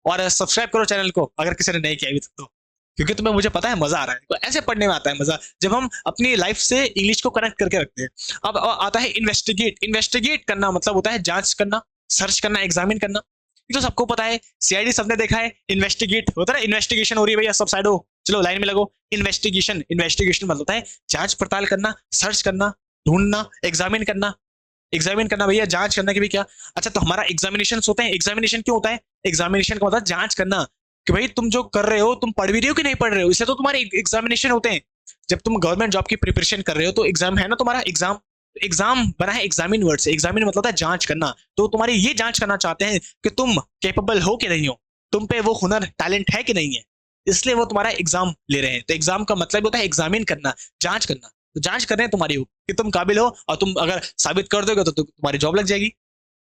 और सब्सक्राइब करो चैनल को अगर किसी ने नहीं किया अभी तक तो, क्योंकि तुम्हें मुझे पता है मजा आ रहा है। तो ऐसे पढ़ने में आता है मजा, जब हम अपनी लाइफ से इंग्लिश को कनेक्ट करके रखते हैं। अब आता है इन्वेस्टिगेट। इन्वेस्टिगेट करना मतलब होता है जांच करना, सर्च करना, एग्जामिन करना। ये तो सबको पता है, सीआईडी सबने देखा है, इन्वेस्टिगेट होता है ना, इन्वेस्टिगेशन हो रही है भैया, सब साइड हो, चलो लाइन में लगो। इन्वेस्टिगेशन, इन्वेस्टिगेशन मतलब होता है जांच पड़ताल करना, सर्च करना, ढूंढना, एग्जामिन करना। एग्जामिन करना भैया, जांच करना कि भी क्या। अच्छा तो हमारा एग्जामिनेशन होते हैं, एग्जामिनेशन क्यों होता है, एग्जामिनेशन का मतलब जांच करना कि भाई तुम जो कर रहे हो तुम पढ़ भी रहे हो कि नहीं पढ़ रहे हो, इससे तो तुम्हारे एग्जामिनेशन होते हैं। जब तुम गवर्नमेंट जॉब की प्रिपरेशन कर रहे हो तो एग्जाम है ना तुम्हारा, एग्जाम। एग्जाम बना है एग्जामिन वर्ड से, एग्जामिन मतलब है जांच करना। तो तुम्हारी ये जांच करना चाहते हैं कि तुम कैपेबल हो कि नहीं हो, तुम पे वो हुनर टैलेंट है कि नहीं है, इसलिए वो तुम्हारा एग्जाम ले रहे हैं। तो एग्जाम का मतलब होता है एग्जामिन करना, जांच करना। तो जांच कर रहे हैं तुम्हारी हो कि तुम काबिल हो, और तुम अगर साबित कर दोगे तो तुम्हारी जॉब लग जाएगी।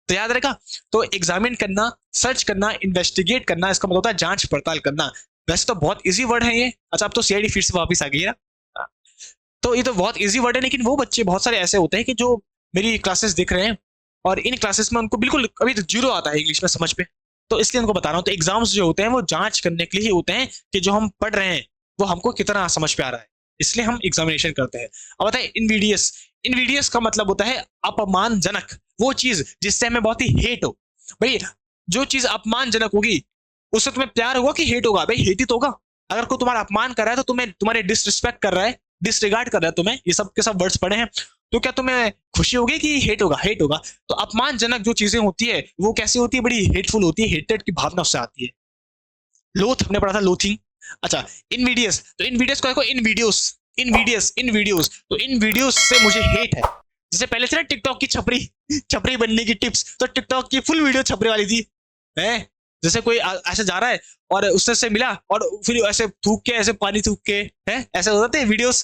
तो याद रहेगा। तो एग्जामिन करना, सर्च करना, इन्वेस्टिगेट करना, इसका मतलब होता है जांच पड़ताल करना। वैसे तो बहुत इजी वर्ड है ये। अच्छा अब तो सीआईडी फिर से वापस आ गई है। तो ये तो बहुत इजी वर्ड है, लेकिन वो बच्चे बहुत सारे ऐसे होते हैं कि जो मेरी क्लासेस देख रहे हैं और इन क्लासेस में उनको बिल्कुल अभी तो जीरो आता है इंग्लिश में समझ पे, तो इसलिए उनको बता रहा हूँ। तो एग्जाम्स जो होते हैं वो जांच करने के लिए ही होते हैं कि जो हम पढ़ रहे हैं वो हमको कितना समझ पे आ रहा है, इसलिए हम एग्जामिनेशन करते हैं। अब बताए इनवीडियस। इनवीडियस का मतलब होता है अपमानजनक, वो चीज जिससे हमें बहुत ही हेट हो। भाई जो चीज अपमानजनक होगी उससे तुम्हें प्यार होगा कि हेट होगा, भाई हेट ही तो होगा। अगर कोई तुम्हारा अपमान कर रहा है तो तुम्हें तुम्हारे डिसरिस्पेक्ट कर रहा है, डिसरिगार्ड कर रहा है तुम्हें, ये सब के सब वर्ड्स पढ़े हैं, तो क्या तुम्हें खुशी होगी कि हेट होगा, हेट होगा। तो अपमानजनक जो चीजें होती है वो कैसी होती है, बड़ी हेटफुल होती है, हेटेड की भावना उससे आती है। लोथ हमने पढ़ा था, लोथिंग। अच्छा इनवीडियस, तो इनवीडियस को देखो, इनवीडियोस, इनवीडियस, इनवीडियोस, तो इनवीडियोस से मुझे हेट है। जैसे पहले थी ना टिकटॉक की छपरी, छपरी बनने की टिप्स, तो टिकटॉक की फुल वीडियो छपरी वाली थी है। जैसे कोई ऐसे जा रहा है और उससे से मिला और फिर ऐसे थूक के, ऐसे पानी थूक के, है ऐसे हो जाते हैं वीडियोस।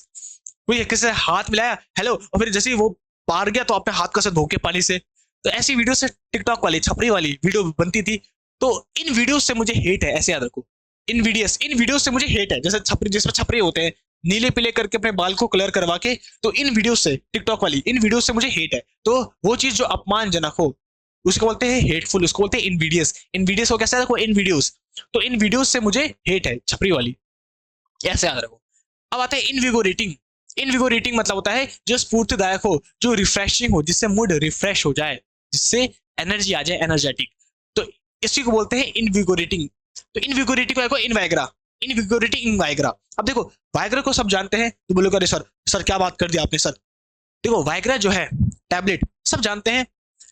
कोई किसी से हाथ मिलाया हेलो, और फिर जैसे ही वो पार गया तो अपने हाथ का से धो के पानी से। तो ऐसी वीडियो से टिकटॉक वाली छपरी वाली वीडियो बनती थी। तो इन वीडियो से मुझे हेट है, ऐसे याद रखो। इनवीडियस, इन वीडियो से मुझे हेट है। जैसे छपरी, जिसमें छपरी होते हैं नीले पीले करके अपने बाल को कलर करवा के, तो इन वीडियो से, टिकटॉक वाली इन वीडियो से मुझे हेट है। तो वो चीज जो अपमानजनक हो उसको बोलते हैं हेटफुल, उसको बोलते हैं इनवीडियस। इनवीडियस को कैसे रखो, इन वीडियोस। तो इन वीडियोस से मुझे हेट है, छपरी वाली, ऐसे याद रखो। अब आता है इनविगोरेटिंग। इनविगोरेटिंग मतलब होता है जो स्फूर्तिदायक हो, जो रिफ्रेशिंग हो, जिससे मूड रिफ्रेश हो जाए, जिससे एनर्जी आ जाए, एनर्जेटिक। इसी को बोलते हैं इनविगोरेटिंग। तो इनविगोरेटिंग को इनवाइग्रा, इनविगोरेटिंग इनवाइग्रा। अब देखो वाइग्रा को सब जानते हैं, तो बोलोगे अरे सर सर क्या बात कर दी आपने सर। देखो वाइग्रा जो है टैबलेट सब जानते हैं,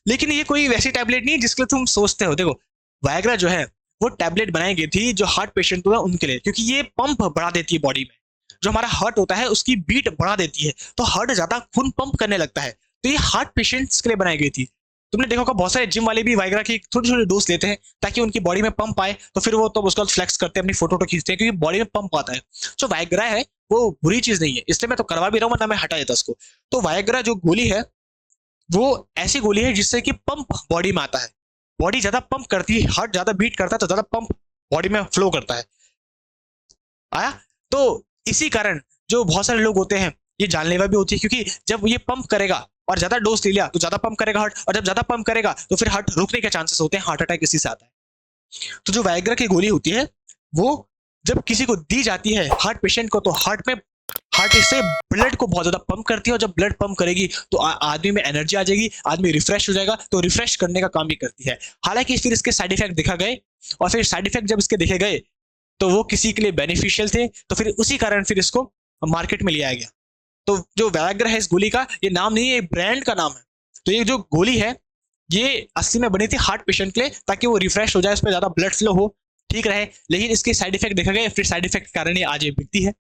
लेकिन ये कोई वैसी टैबलेट नहीं है जिसके लिए तुम सोचते हो। देखो वाइग्रा जो है वो टैबलेट बनाई गई थी जो हार्ट पेशेंट हुआ उनके लिए, क्योंकि ये पंप बढ़ा देती है बॉडी में। जो हमारा हार्ट होता है उसकी बीट बढ़ा देती है, तो हार्ट ज्यादा खून पंप करने लगता है। तो ये हार्ट पेशेंट्स के लिए बनाई गई थी। तुमने देखा होगा बहुत सारे जिम वाले भी वाइग्रा की थोड़ी छोटी डोज लेते हैं ताकि उनकी बॉडी में पंप आए, तो फिर वो तो उसका फ्लेक्स करते हैं, अपनी फोटो खींचते हैं, क्योंकि बॉडी में पंप आता है। जो वाइग्रा है वो बुरी चीज नहीं है, इसलिए मैं तो करवा भी रहा हूँ, वरना मैं हटा देता उसको। तो वाइग्रा जो गोली है वो ऐसी गोली है जिससे कि पंप बॉडी में आता है। बॉडी ज्यादा पंप करती है, हार्ट ज्यादा बीट करता है तो ज्यादा पंप बॉडी में फ्लो करता है। आया? तो इसी कारण जो बहुत सारे लोग होते हैं ये जानलेवा भी होती है, क्योंकि जब ये पंप करेगा और ज्यादा डोज ले लिया तो ज्यादा पंप करेगा हार्ट, और जब ज्यादा पंप करेगा तो फिर हार्ट रुकने के चांसेस होते हैं, हार्ट अटैक इसी से आता है। तो जो वाइग्रा की गोली होती है वो जब किसी को दी जाती है हार्ट पेशेंट को, तो हार्ट से ब्लड को बहुत ज्यादा पंप करती है, और जब ब्लड पंप करेगी तो आदमी में एनर्जी आ जाएगी, आदमी रिफ्रेश हो जाएगा, तो रिफ्रेश करने का काम भी करती है। हालांकि फिर इसके साइड इफेक्ट देखा गए, और फिर साइड इफेक्ट जब इसके देखे गए तो वो किसी के लिए बेनिफिशियल थे, तो फिर उसी कारण फिर इसको मार्केट में लिया गया। तो जो वाइग्रा है इस गोली का ये नाम नहीं है, ब्रांड का नाम है। तो ये जो गोली है ये असली में बनी थी हार्ट पेशेंट के लिए, ताकि वो रिफ्रेश हो जाए, उसमें ज्यादा ब्लड फ्लो हो, ठीक रहे। लेकिन इसके साइड इफेक्ट देखा गया, फिर साइड इफेक्ट के कारण ये आज ये बिकती है।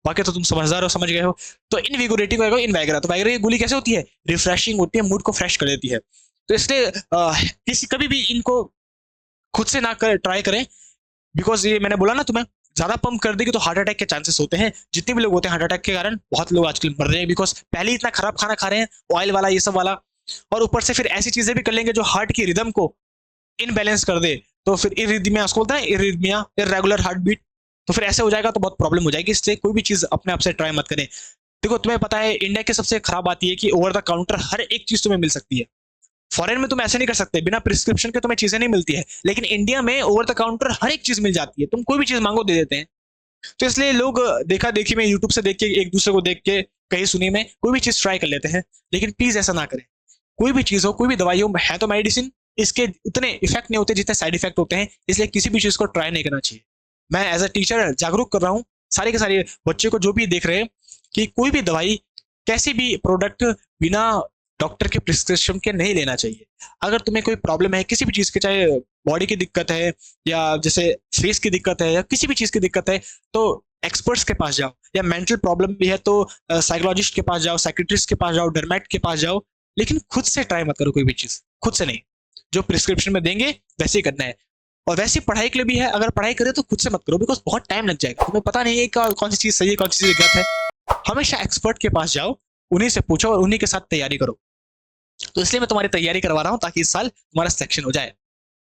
बाकी तो तुम समझदार हो, समझ गए हो। तो इनविगोरेटिंग इन वाइग्रा, तो वाइग्रा की गोली कैसे होती है, रिफ्रेशिंग होती है, मूड को फ्रेश कर देती है। तो इसलिए किसी कभी भी इनको खुद से ना कर ट्राई करें, बिकॉज ये मैंने बोला ना तुम्हें, ज्यादा पंप कर देगी तो हार्ट अटैक के चांसेस होते हैं। जितने भी लोग होते हैं हार्ट अटैक के कारण, बहुत लोग आजकल मर रहे हैं, बिकॉज पहले ही इतना खराब खाना खा रहे हैं, ऑयल वाला ये सब वाला, और ऊपर से फिर ऐसी चीजें भी कर लेंगे जो हार्ट की रिदम को इनबैलेंस कर दे, तो फिर इरिदमिया उसको बोलते हैं, इरिदमिया, इरेगुलर हार्ट बीट। तो फिर ऐसे हो जाएगा तो बहुत प्रॉब्लम हो जाएगी। इससे कोई भी चीज अपने आप से ट्राई मत करें। देखो तुम्हें पता है इंडिया की सबसे खराब बात यह कि ओवर द काउंटर हर एक चीज तुम्हें मिल सकती है। फॉरेन में तुम ऐसे नहीं कर सकते, बिना प्रिस्क्रिप्शन के तुम्हें चीजें नहीं मिलती है, लेकिन इंडिया में ओवर द काउंटर हर एक चीज मिल जाती है, तुम कोई भी चीज मांगो दे देते हैं। तो इसलिए लोग देखा देखी में, यूट्यूब से देख के, एक दूसरे को देख के, कहीं सुनी में कोई भी चीज ट्राई कर लेते हैं। लेकिन प्लीज ऐसा ना करें। कोई भी चीज हो, कोई भी दवाई हो, है तो मेडिसिन, इसके उतने इफेक्ट नहीं होते जितने साइड इफेक्ट होते हैं, इसलिए किसी भी चीज को ट्राई नहीं करना चाहिए। मैं एज अ टीचर जागरूक कर रहा हूँ सारे के सारे बच्चे को, जो भी देख रहे हैं, कि कोई भी दवाई, कैसी भी प्रोडक्ट बिना डॉक्टर के प्रिस्क्रिप्शन के नहीं लेना चाहिए। अगर तुम्हें कोई प्रॉब्लम है किसी भी चीज की, चाहे बॉडी की दिक्कत है या जैसे फेस की दिक्कत है या किसी भी चीज की दिक्कत है, तो एक्सपर्ट्स के पास जाओ, या मेंटल प्रॉब्लम भी है तो साइकोलॉजिस्ट के पास जाओ, साइकेट्रिस्ट के पास जाओ, डर्मेट के पास जाओ। लेकिन खुद से ट्राई मत करो कोई भी चीज, खुद से नहीं। जो प्रिस्क्रिप्शन में देंगे वैसे ही करना है। और वैसे पढ़ाई के लिए भी है, अगर पढ़ाई करे तो खुद से मत करो, बिकॉज बहुत टाइम लग जाएगा, तुम्हें पता नहीं है कौन सी चीज सही है, कौन सी चीज गलत है। हमेशा एक्सपर्ट के पास जाओ, उन्हीं से पूछो और उन्हीं के साथ तैयारी करो। तो इसलिए मैं तुम्हारी तैयारी करवा रहा हूं ताकि इस साल तुम्हारा सिलेक्शन हो जाए।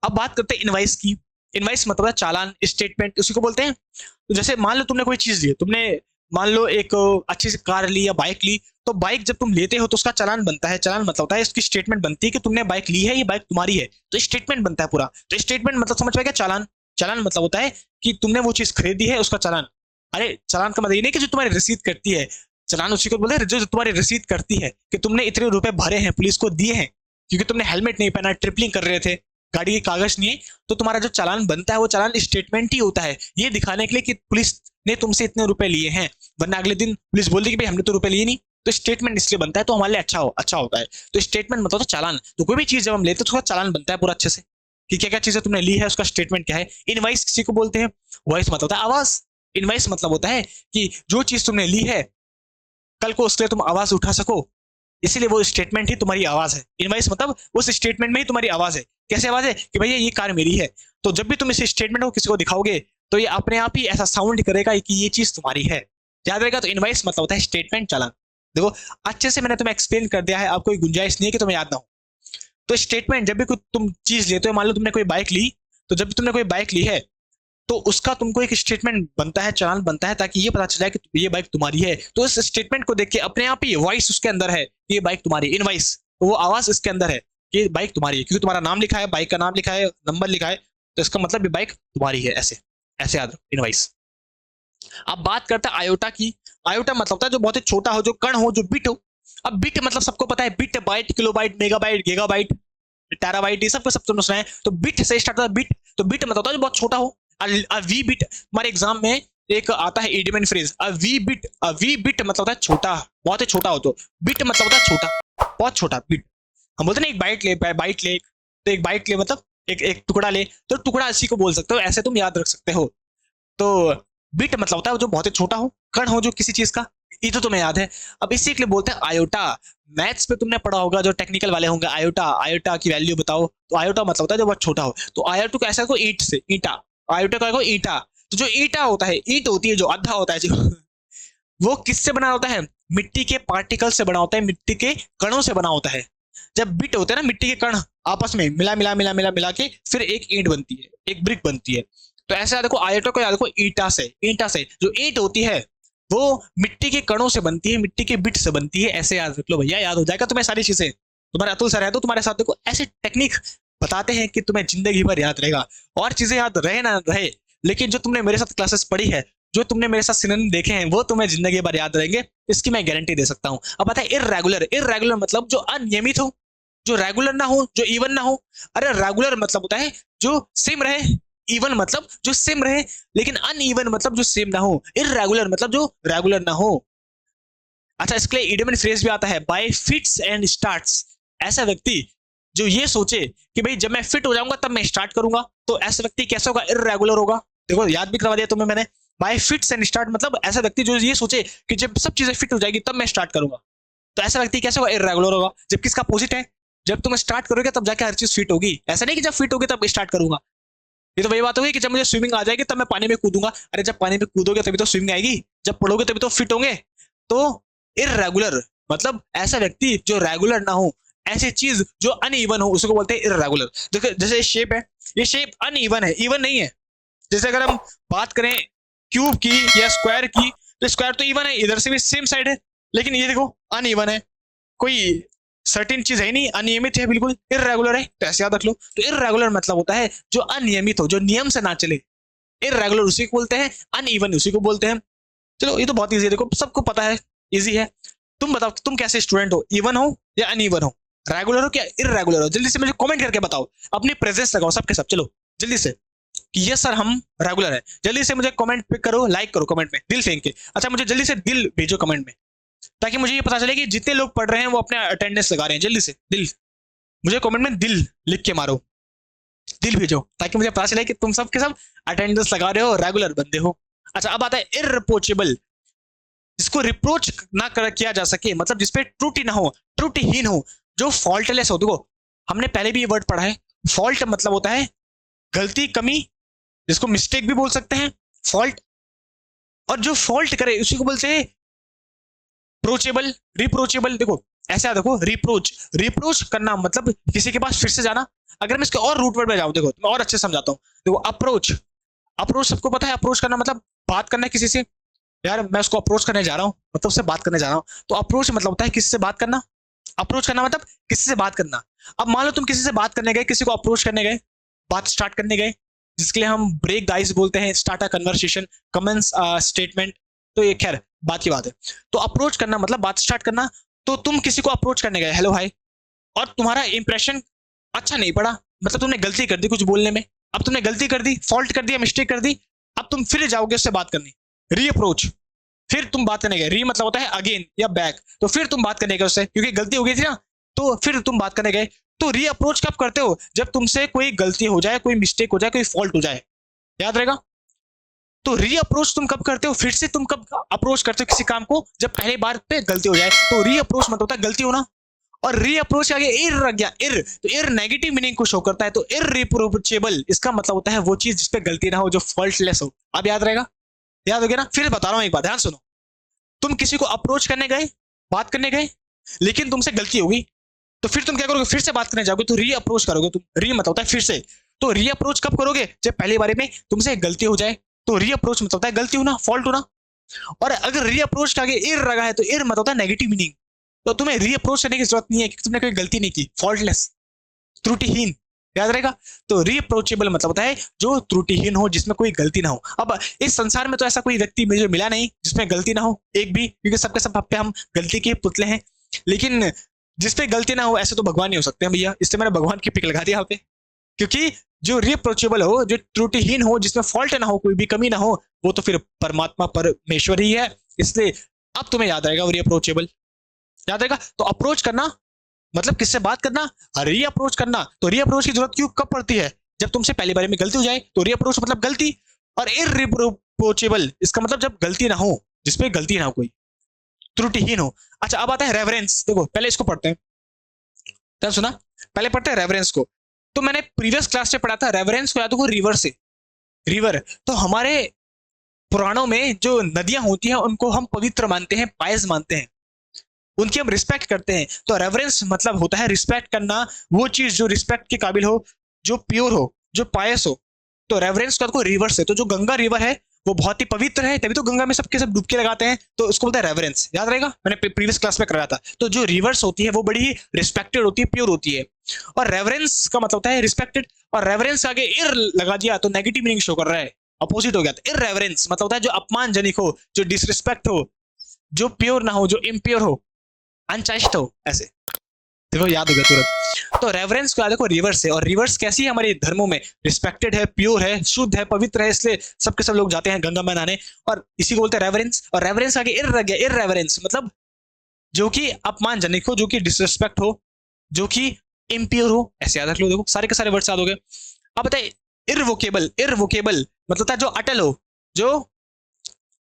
अब बात करते हैं इनवाइस की। इनवाइस मतलब चालान, स्टेटमेंट, उसी को बोलते हैं। तो जैसे मान लो तुमने कोई चीज ली, तुमने मान लो एक अच्छी सी कार ली या बाइक ली, तो बाइक जब तुम लेते हो तो उसका चालान बनता है। चालान मतलब होता है, इसकी स्टेटमेंट बनती है कि तुमने बाइक ली है, ये बाइक तुम्हारी है, तो स्टेटमेंट बनता है पूरा। तो स्टेटमेंट मतलब समझ पाएगा चालान। चालान मतलब होता है कि तुमने वो चीज खरीदी है, उसका चालान। अरे चालान का मतलब ये नहीं कि जो तुम्हारी रसीद करती है, चालान उसी को बोलते हैं जो तुम्हारी रसीद करती है कि तुमने इतने रुपए भरे हैं, पुलिस को दिए हैं, क्योंकि तुमने हेलमेट नहीं पहना, ट्रिपलिंग कर रहे थे, गाड़ी के कागज नहीं है, तो तुम्हारा जो चालान बनता है वो चालान स्टेटमेंट ही होता है, ये दिखाने के लिए कि पुलिस ने तुमसे इतने रुपए लिए हैं। वरना अगले दिन पुलिस बोल दी कि भाई हमने तो रुपए लिए नहीं, तो स्टेटमेंट इसलिए बनता है, तो हमारे लिए अच्छा होता है। तो स्टेटमेंट मतलब तो चालान। तो कोई भी चीज जब हम लेते हैं तो उसका चालान बनता है पूरा अच्छे से, कि क्या क्या चीजें तुमने ली है, उसका स्टेटमेंट क्या है। इनवाइस किसी को बोलते हैं, वॉइस मतलब होता है आवाज। इनवाइस मतलब होता है कि जो चीज तुमने ली है, कल को उसके लिए तुम आवाज उठा सको, इसीलिए वो स्टेटमेंट ही तुम्हारी आवाज है। इनवाइस मतलब उस स्टेटमेंट में ही तुम्हारी आवाज है। कैसे आवाज है कि भैया ये कार मेरी है, तो जब भी तुम इस स्टेटमेंट को किसी को दिखाओगे तो ये अपने आप ही ऐसा साउंड करेगा कि ये चीज तुम्हारी है, याद रहेगा। तो इनवाइस मतलब होता है स्टेटमेंट, चालान। देखो अच्छे से मैंने तुम्हें एक्सप्लेन कर दिया है, अब कोई गुंजाइश नहीं है कि तुम्हें याद ना हो। तो स्टेटमेंट, जब भी कोई तुम चीज लेते हो, मान लो तुमने कोई बाइक ली, तो जब भी तुमने कोई बाइक ली है तो उसका तुमको एक स्टेटमेंट बनता है, चालान बनता है, ताकि ये पता चल जाए कि ये बाइक तुम्हारी है। तो इस स्टेटमेंट को देख के अपने आप ही वॉइस उसके अंदर है कि ये बाइक तुम्हारी, इनवाइस, तो वो आवाज इसके अंदर है कि बाइक तुम्हारी है, क्योंकि तुम्हारा नाम लिखा है, बाइक का नाम लिखा है, नंबर लिखा है, तो इसका मतलब ये बाइक तुम्हारी है। ऐसे ऐसे याद, इनवाइस। अब बात करते हैं आयोटा की। आयोटा मतलब होता है जो बहुत ही छोटा हो, जो कण हो, जो बिट हो। अब बिट मतलब सबको पता है, bit, byte, kilobyte, megabyte, gigabyte. Terabyte, ये सब तुमने सुना है। तो बिट से स्टार्ट होता है बिट, तो बिट मतलब होता है जो बहुत छोटा हो। वी बिट, हमारे एग्जाम में एक आता है idiom and phrase, we bit, we bit मतलब होता है छोटा, बहुत ही छोटा हो। तो बिट मतलब होता है छोटा, बहुत छोटा बिट। हम बोलते हैं ना एक बाइट ले, बाइट ले, तो एक बाइट ले मतलब एक टुकड़ा ले, तो टुकड़ा इसी को बोल सकते हो, ऐसे तुम याद रख सकते हो। तो बिट मतलब होता है जो बहुत ही छोटा हो, कण हो जो किसी चीज का, ये तो तुम्हें याद है। अब इसी के लिए बोलते हैं आयोटा। मैथ्स पे तुमने पढ़ा होगा, जो टेक्निकल वाले होंगे, आयोटा, आयोटा की वैल्यू बताओ, तो आयोटा मतलब होता है जो बहुत छोटा हो। तो आयोटा को ऐसा को ईंट से, ईंटा, आयोटा को ईंटा। तो जो ईंटा होता है, ईंट होती है जो आधा होता है जो वो किससे बना होता है? मिट्टी के पार्टिकल से बना होता है, मिट्टी के कणों से बना होता है। जब बिट होते हैं ना, मिट्टी के कण आपस में मिला मिला मिला मिला मिला के फिर एक ईंट बनती है, एक ब्रिक बनती है। तो ऐसे देखो आयोटा को याद रखो ईंटा से, ईंटा से जो ईंट होती है वो मिट्टी के कणों से बनती है, मिट्टी के बिट से बनती है, ऐसे याद रख लो भैया, याद हो जाएगा तुम्हें सारी चीजें। तुम्हारे अतुल सर है तो तुम्हारे साथ देखो ऐसे टेक्निक बताते हैं कि तुम्हें जिंदगी भर याद रहेगा। और चीजें याद रहे ना रहे, लेकिन जो तुमने मेरे साथ क्लासेस पढ़ी है, जो तुमने मेरे साथ सिनोनिम देखे हैं, वो तुम्हें जिंदगी भर याद रहेंगे, इसकी मैं गारंटी दे सकता हूँ। अब पता है इर्रेगुलर, इर्रेगुलर मतलब जो अनियमित हो, जो रेगुलर ना हो, जो इवन ना हो। अरे रेगुलर मतलब होता है जो सेम रहे, इवन मतलब जो सेम रहे, लेकिन अनइवन मतलब जो सेम ना हो, इर्रेगुलर मतलब जो रेगुलर ना हो। अच्छा, इसके लिए इडियम एंड फ्रेज भी आता है, बाय फिट्स एंड स्टार्ट्स। ऐसा व्यक्ति जो ये सोचे कि भाई जब मैं फिट हो जाऊंगा तब मैं स्टार्ट करूंगा, तो ऐसा व्यक्ति कैसा होगा? इर्रेगुलर होगा। देखो याद भी करवा दिया तुम्हें मैंने, बाय फिट्स एंड स्टार्ट मतलब ऐसा व्यक्ति जो ये सोचे कि जब सब चीजें फिट हो जाएगी तब मैं स्टार्ट करूंगा, तो ऐसा व्यक्ति कैसे होगा? इर्रेगुलर होगा। जबकि इसका अपोजिट है, जब तुम स्टार्ट करोगे तब जाके हर चीज फिट होगी। ऐसा नहीं कि जब फिट होगी तब स्टार्ट करूंगा। ये तो वही बात होगी कि जब मुझे स्विमिंग आ जाएगी तब मैं पानी में कूदूंगा। अरे जब पानी में कूदोगे तभी तो स्विमिंग आएगी, जब पढ़ोगे तभी तो फिट होंगे। तो इर्रेगुलर मतलब ऐसा व्यक्ति जो रेगुलर ना हो, ऐसी चीज जो अनइवन हो, उसको बोलते हैं इर्रेगुलर। देखो जैसे शेप है, ये शेप अनइवन है, इवन नहीं है। जैसे अगर हम बात करें क्यूब की या स्क्वायर की, तो स्क्वायर तो इवन है, इधर से भी सेम साइड है, लेकिन ये देखो अनइवन है, कोई सर्टेन चीज है नहीं, अनियमित है, बिल्कुल इर्रेगुलर है। तो ऐसे याद रख लो। तो इर्रेगुलर मतलब होता है जो अनियमित हो, जो नियम से ना चले। इर्रेगुलर उसी को बोलते हैं, अनइवन उसी को बोलते हैं। चलो ये तो बहुत इजी है, देखो सबको पता है, इजी है। तुम बताओ तुम कैसे स्टूडेंट हो, इवन हो या अनइवन हो, रेगुलर हो क्या इर्रेगुलर हो? जल्दी से मुझे कमेंट करके बताओ, अपनी प्रेजेंस लगाओ सबके सब। चलो जल्दी से कि यस सर हम रेगुलर है। जल्दी से मुझे कमेंट पिक करो, लाइक करो कमेंट में, दिल फेंक के। अच्छा मुझे जल्दी से दिल भेजो कमेंट में, ताकि मुझे ये पता चले कि जितने लोग पढ़ रहे हैं वो अपने अटेंडेंस लगा रहे हैं। जल्दी से दिल, मुझे कमेंट में दिल लिख के मारो, दिल भेजो, ताकि मुझे पता चले कि तुम सब के सब अटेंडेंस लगा रहे हो, रेगुलर बंदे हो। अच्छा अब आता है इररिप्रोचेबल, जिसको रिप्रोच ना किया जा सके, मतलब जिसपे त्रुटि ना हो, त्रुटिहीन हो, जो फॉल्टलेस हो। देखो हमने पहले भी ये वर्ड पढ़ा है, फॉल्ट मतलब होता है गलती, कमी, जिसको मिस्टेक भी बोल सकते हैं, फॉल्ट। और जो फॉल्ट करे उसी को बोलते हैं प्रोचेबल, रिप्रोचेबल। देखो ऐसा देखो, रिप्रोच, रिप्रोच करना मतलब किसी के पास फिर से जाना। अगर मैं इसके और रूट वर्ड में जाऊं, देखो मैं और अच्छे समझाता हूं। देखो अप्रोच, अप्रोच सबको पता है, अप्रोच करना मतलब बात करना है किसी से। यार मैं उसको अप्रोच करने जा रहा हूँ, मतलब उससे बात करने जा रहा हूँ, तो अप्रोच मतलब होता है किसी से बात करना। अप्रोच करना मतलब किसी से बात करना। अब मान लो तुम किसी से बात करने गए, किसी को अप्रोच करने गए, बात स्टार्ट करने गए, जिसके लिए हम ब्रेक द आइस बोलते हैं, start a conversation, commence statement. तो ये खैर बात की बात है। तो अप्रोच करना मतलब बात स्टार्ट करना। तो तुम किसी को अप्रोच करने गए, हेलो हाय, और तुम्हारा इंप्रेशन अच्छा नहीं पड़ा, मतलब तुमने गलती कर दी कुछ बोलने में। अब तुमने गलती कर दी, फॉल्ट कर दिया, मिस्टेक कर दी। अब तुम फिर जाओगे उससे बात करनी, री अप्रोच, फिर तुम बात करने गए। री मतलब होता है अगेन या बैक, तो फिर तुम बात करने गए उससे, क्योंकि गलती हो गई थी ना, तो फिर तुम बात करने गए। तो री अप्रोच कब करते हो? जब तुमसे कोई गलती हो जाए, कोई मिस्टेक हो जाए, कोई फॉल्ट हो जाए, याद रहेगा। तो री अप्रोच तुम कब करते हो, फिर से तुम कब अप्रोच करते हो किसी काम को? जब पहली बार पे गलती हो जाए। तो री अप्रोच मतलब होता है गलती होना। और री अप्रोच आगे इर रख गया, इर, तो इर नेगेटिव मीनिंग को शो करता है। तो इररिप्रोचेबल इसका मतलब होता है वो चीज जिसपे गलती ना हो, जो फॉल्टलेस हो। अब याद रहेगा, याद हो गया ना? फिर बता रहा हूं एक बात, ध्यान सुनो। तुम किसी को अप्रोच करने गए, बात करने गए, लेकिन तुमसे गलती होगी, तो फिर तुम क्या करोगे? फिर से बात करने जाओगे, तो री अप्रोच करोगे तुम। री मतलब होता है फिर से। तो री अप्रोच कब करोगे? जब पहली बारी में तुमसे गलती हो जाए। तो री अप्रोच मतलब होता है गलती होना, फॉल्ट होना। और अगर री अप्रोच के आगे इर लगा है, तो इर मतलब होता है नेगेटिव मीनिंग। तो तुम्हें री अप्रोच करने की जरूरत नहीं है, क्योंकि तुमने कोई गलती नहीं की, फॉल्टलेस, त्रुटिहीन, याद रहेगा। तो रीअप्रोचेबल मतलब होता है जो त्रुटिहीन हो, जिसमें कोई गलती ना हो। अब इस संसार में तो ऐसा कोई व्यक्ति मुझे मिला नहीं जिसमें गलती ना हो, एक भी, क्योंकि सबके सब पे हम गलती के पुतले हैं। लेकिन जिसपे गलती ना हो, ऐसे तो भगवान नहीं हो सकते हैं भैया, इसलिए मैंने भगवान की पिक लगा दिया यहाँ पे। क्योंकि जो रिप्रोचेबल हो, जो त्रुटिहीन हो, जिसमें फॉल्ट ना हो, कोई भी कमी ना हो, वो तो फिर परमात्मा परमेश्वर ही है। इसलिए अब तुम्हें याद रहेगा वो रिप्रोचेबल, याद रहेगा। तो अप्रोच करना मतलब किससे बात करना, री अप्रोच करना। तो री अप्रोच की जरूरत क्यों कब पड़ती है, जब तुमसे पहली बार में गलती हो जाए। तो री अप्रोच मतलब गलती, और इरिप्रोचेबल इसका मतलब जब गलती ना हो, जिसपे गलती ना हो, कोई त्रुटिहीन हो। अच्छा, अब आता है रेवरेंस। देखो पहले इसको पढ़ते हैं, तब सुना, पहले पढ़ते हैं रेवरेंस को। तो मैंने प्रीवियस क्लास में पढ़ा था रेवरेंस को, या तो रिवर से, रिवर। तो हमारे पुराणों में जो नदियां होती हैं उनको हम पवित्र मानते हैं, पायस मानते हैं, उनकी हम रिस्पेक्ट करते हैं। तो रेवरेंस मतलब होता है रिस्पेक्ट करना, वो चीज जो रिस्पेक्ट के काबिल हो, जो प्योर हो, जो पायस हो। तो रेवरेंस का रिवर से, तो जो गंगा रिवर है वो बहुत ही पवित्र है, तभी तो गंगा में सबके सब डुबकी लगाते हैं, तो उसको बोलते हैं रेवरेंस। याद रहेगा, मैंने प्रीवियस क्लास में कराया था। तो जो रिवर्स होती है वो बड़ी ही रिस्पेक्टेड होती है, प्योर होती है। और रेवरेंस का मतलब होता है रिस्पेक्टेड, और रेवरेंस आगे इर लगा दिया तो नेगेटिव मीनिंग शो कर रहा है, अपोजिट हो गया। तो इररेवरेंस मतलब होता है जो अपमानजनक हो, जो डिसरिस्पेक्ट हो, जो प्योर ना हो, जो इम्प्योर हो, अनचाइस्ट हो, ऐसे। देखो याद हो गया तुरंत। तो रेवरेंस को याद रखो रिवर्स है, और रिवर्स कैसी है हमारे धर्मों में, रिस्पेक्टेड है, प्योर है, शुद्ध है, पवित्र है, इसलिए सबके सब लोग जाते हैं गंगा में नहाने, और इसी को बोलते हैं रेवरेंस। और रेवरेंस आगे इर गया, इररेवरेंस मतलब जो कि अपमानजनक हो, जो कि डिसरिस्पेक्ट हो, जो कि इम्प्योर हो, ऐसे याद रख लो। देखो सारे के सारे वर्ड्स याद हो गए। अब बताइए इरवोकेबल, इरवोकेबल मतलब था जो अटल हो, जो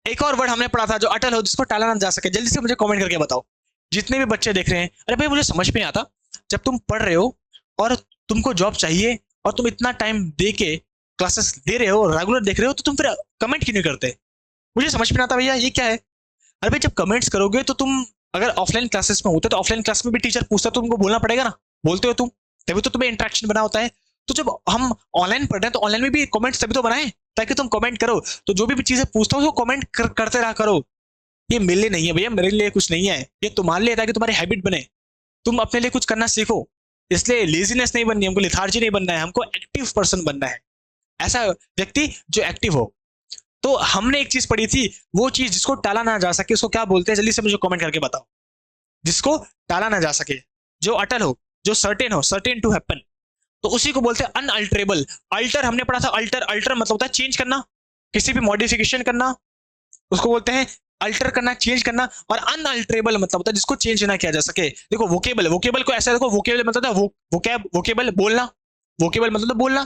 एक और वर्ड हमने पढ़ा था जो अटल हो, जिसको टाला ना जा सके। जल्दी से मुझे कमेंट करके बताओ, जितने भी बच्चे देख रहे हैं। अरे भाई मुझे समझ में नहीं आता, जब तुम पढ़ रहे हो और तुमको जॉब चाहिए, और तुम इतना टाइम दे के क्लासेस दे रहे हो, रेगुलर देख रहे हो, तो तुम फिर कमेंट क्यों नहीं करते? मुझे समझ में नहीं आता भैया, ये क्या है? अरे भाई जब कमेंट्स करोगे तो तुम, अगर ऑफलाइन क्लासेस में होते तो ऑफलाइन क्लास में भी टीचर पूछता तो तुमको बोलना पड़ेगा ना, बोलते हो तुम, तभी तो तुम्हें इंटरेक्शन बना होता है। तो जब हम ऑनलाइन पढ़ रहे हैं तो ऑनलाइन में भी कमेंट्स तभी तो बनाए ताकि तुम कमेंट करो। तो जो भी चीजें पूछता हूँ उसको कमेंट करते रहा करो। ये मेरे लिए नहीं है भैया, मेरे लिए कुछ नहीं है, ये तुम्हारे लिए, ताकि तुम्हारी हैबिट बने, तुम अपने लिए कुछ करना सीखो। इसलिए लेजीनेस नहीं बननी, हमको लिथार्जी नहीं बनना है, हमको एक्टिव पर्सन बनना है, ऐसा व्यक्ति जो एक्टिव हो। तो हमने एक चीज पढ़ी थी, वो चीज जिसको टाला ना जा सके उसको क्या बोलते हैं, जल्दी से मुझे कमेंट करके बताओ। जिसको टाला ना जा सके, जो अटल हो, जो सर्टेन हो, सर्टेन टू हैपन, तो उसी को बोलते हैं अनअल्टरेबल। अल्टर हमने पढ़ा था, अल्टर, अल्टर मतलब होता है चेंज करना, किसी भी मॉडिफिकेशन करना, उसको बोलते हैं अल्टर करना, चेंज करना। और अनअल्टरेबल मतलब होता है जिसको चेंज ना किया जा सके। देखो वोकेबल, वोकेबल को ऐसा देखो, वोकेबल मतलब वोकैब, वोकेबल बोलना, वोकेबल मतलब बोलना,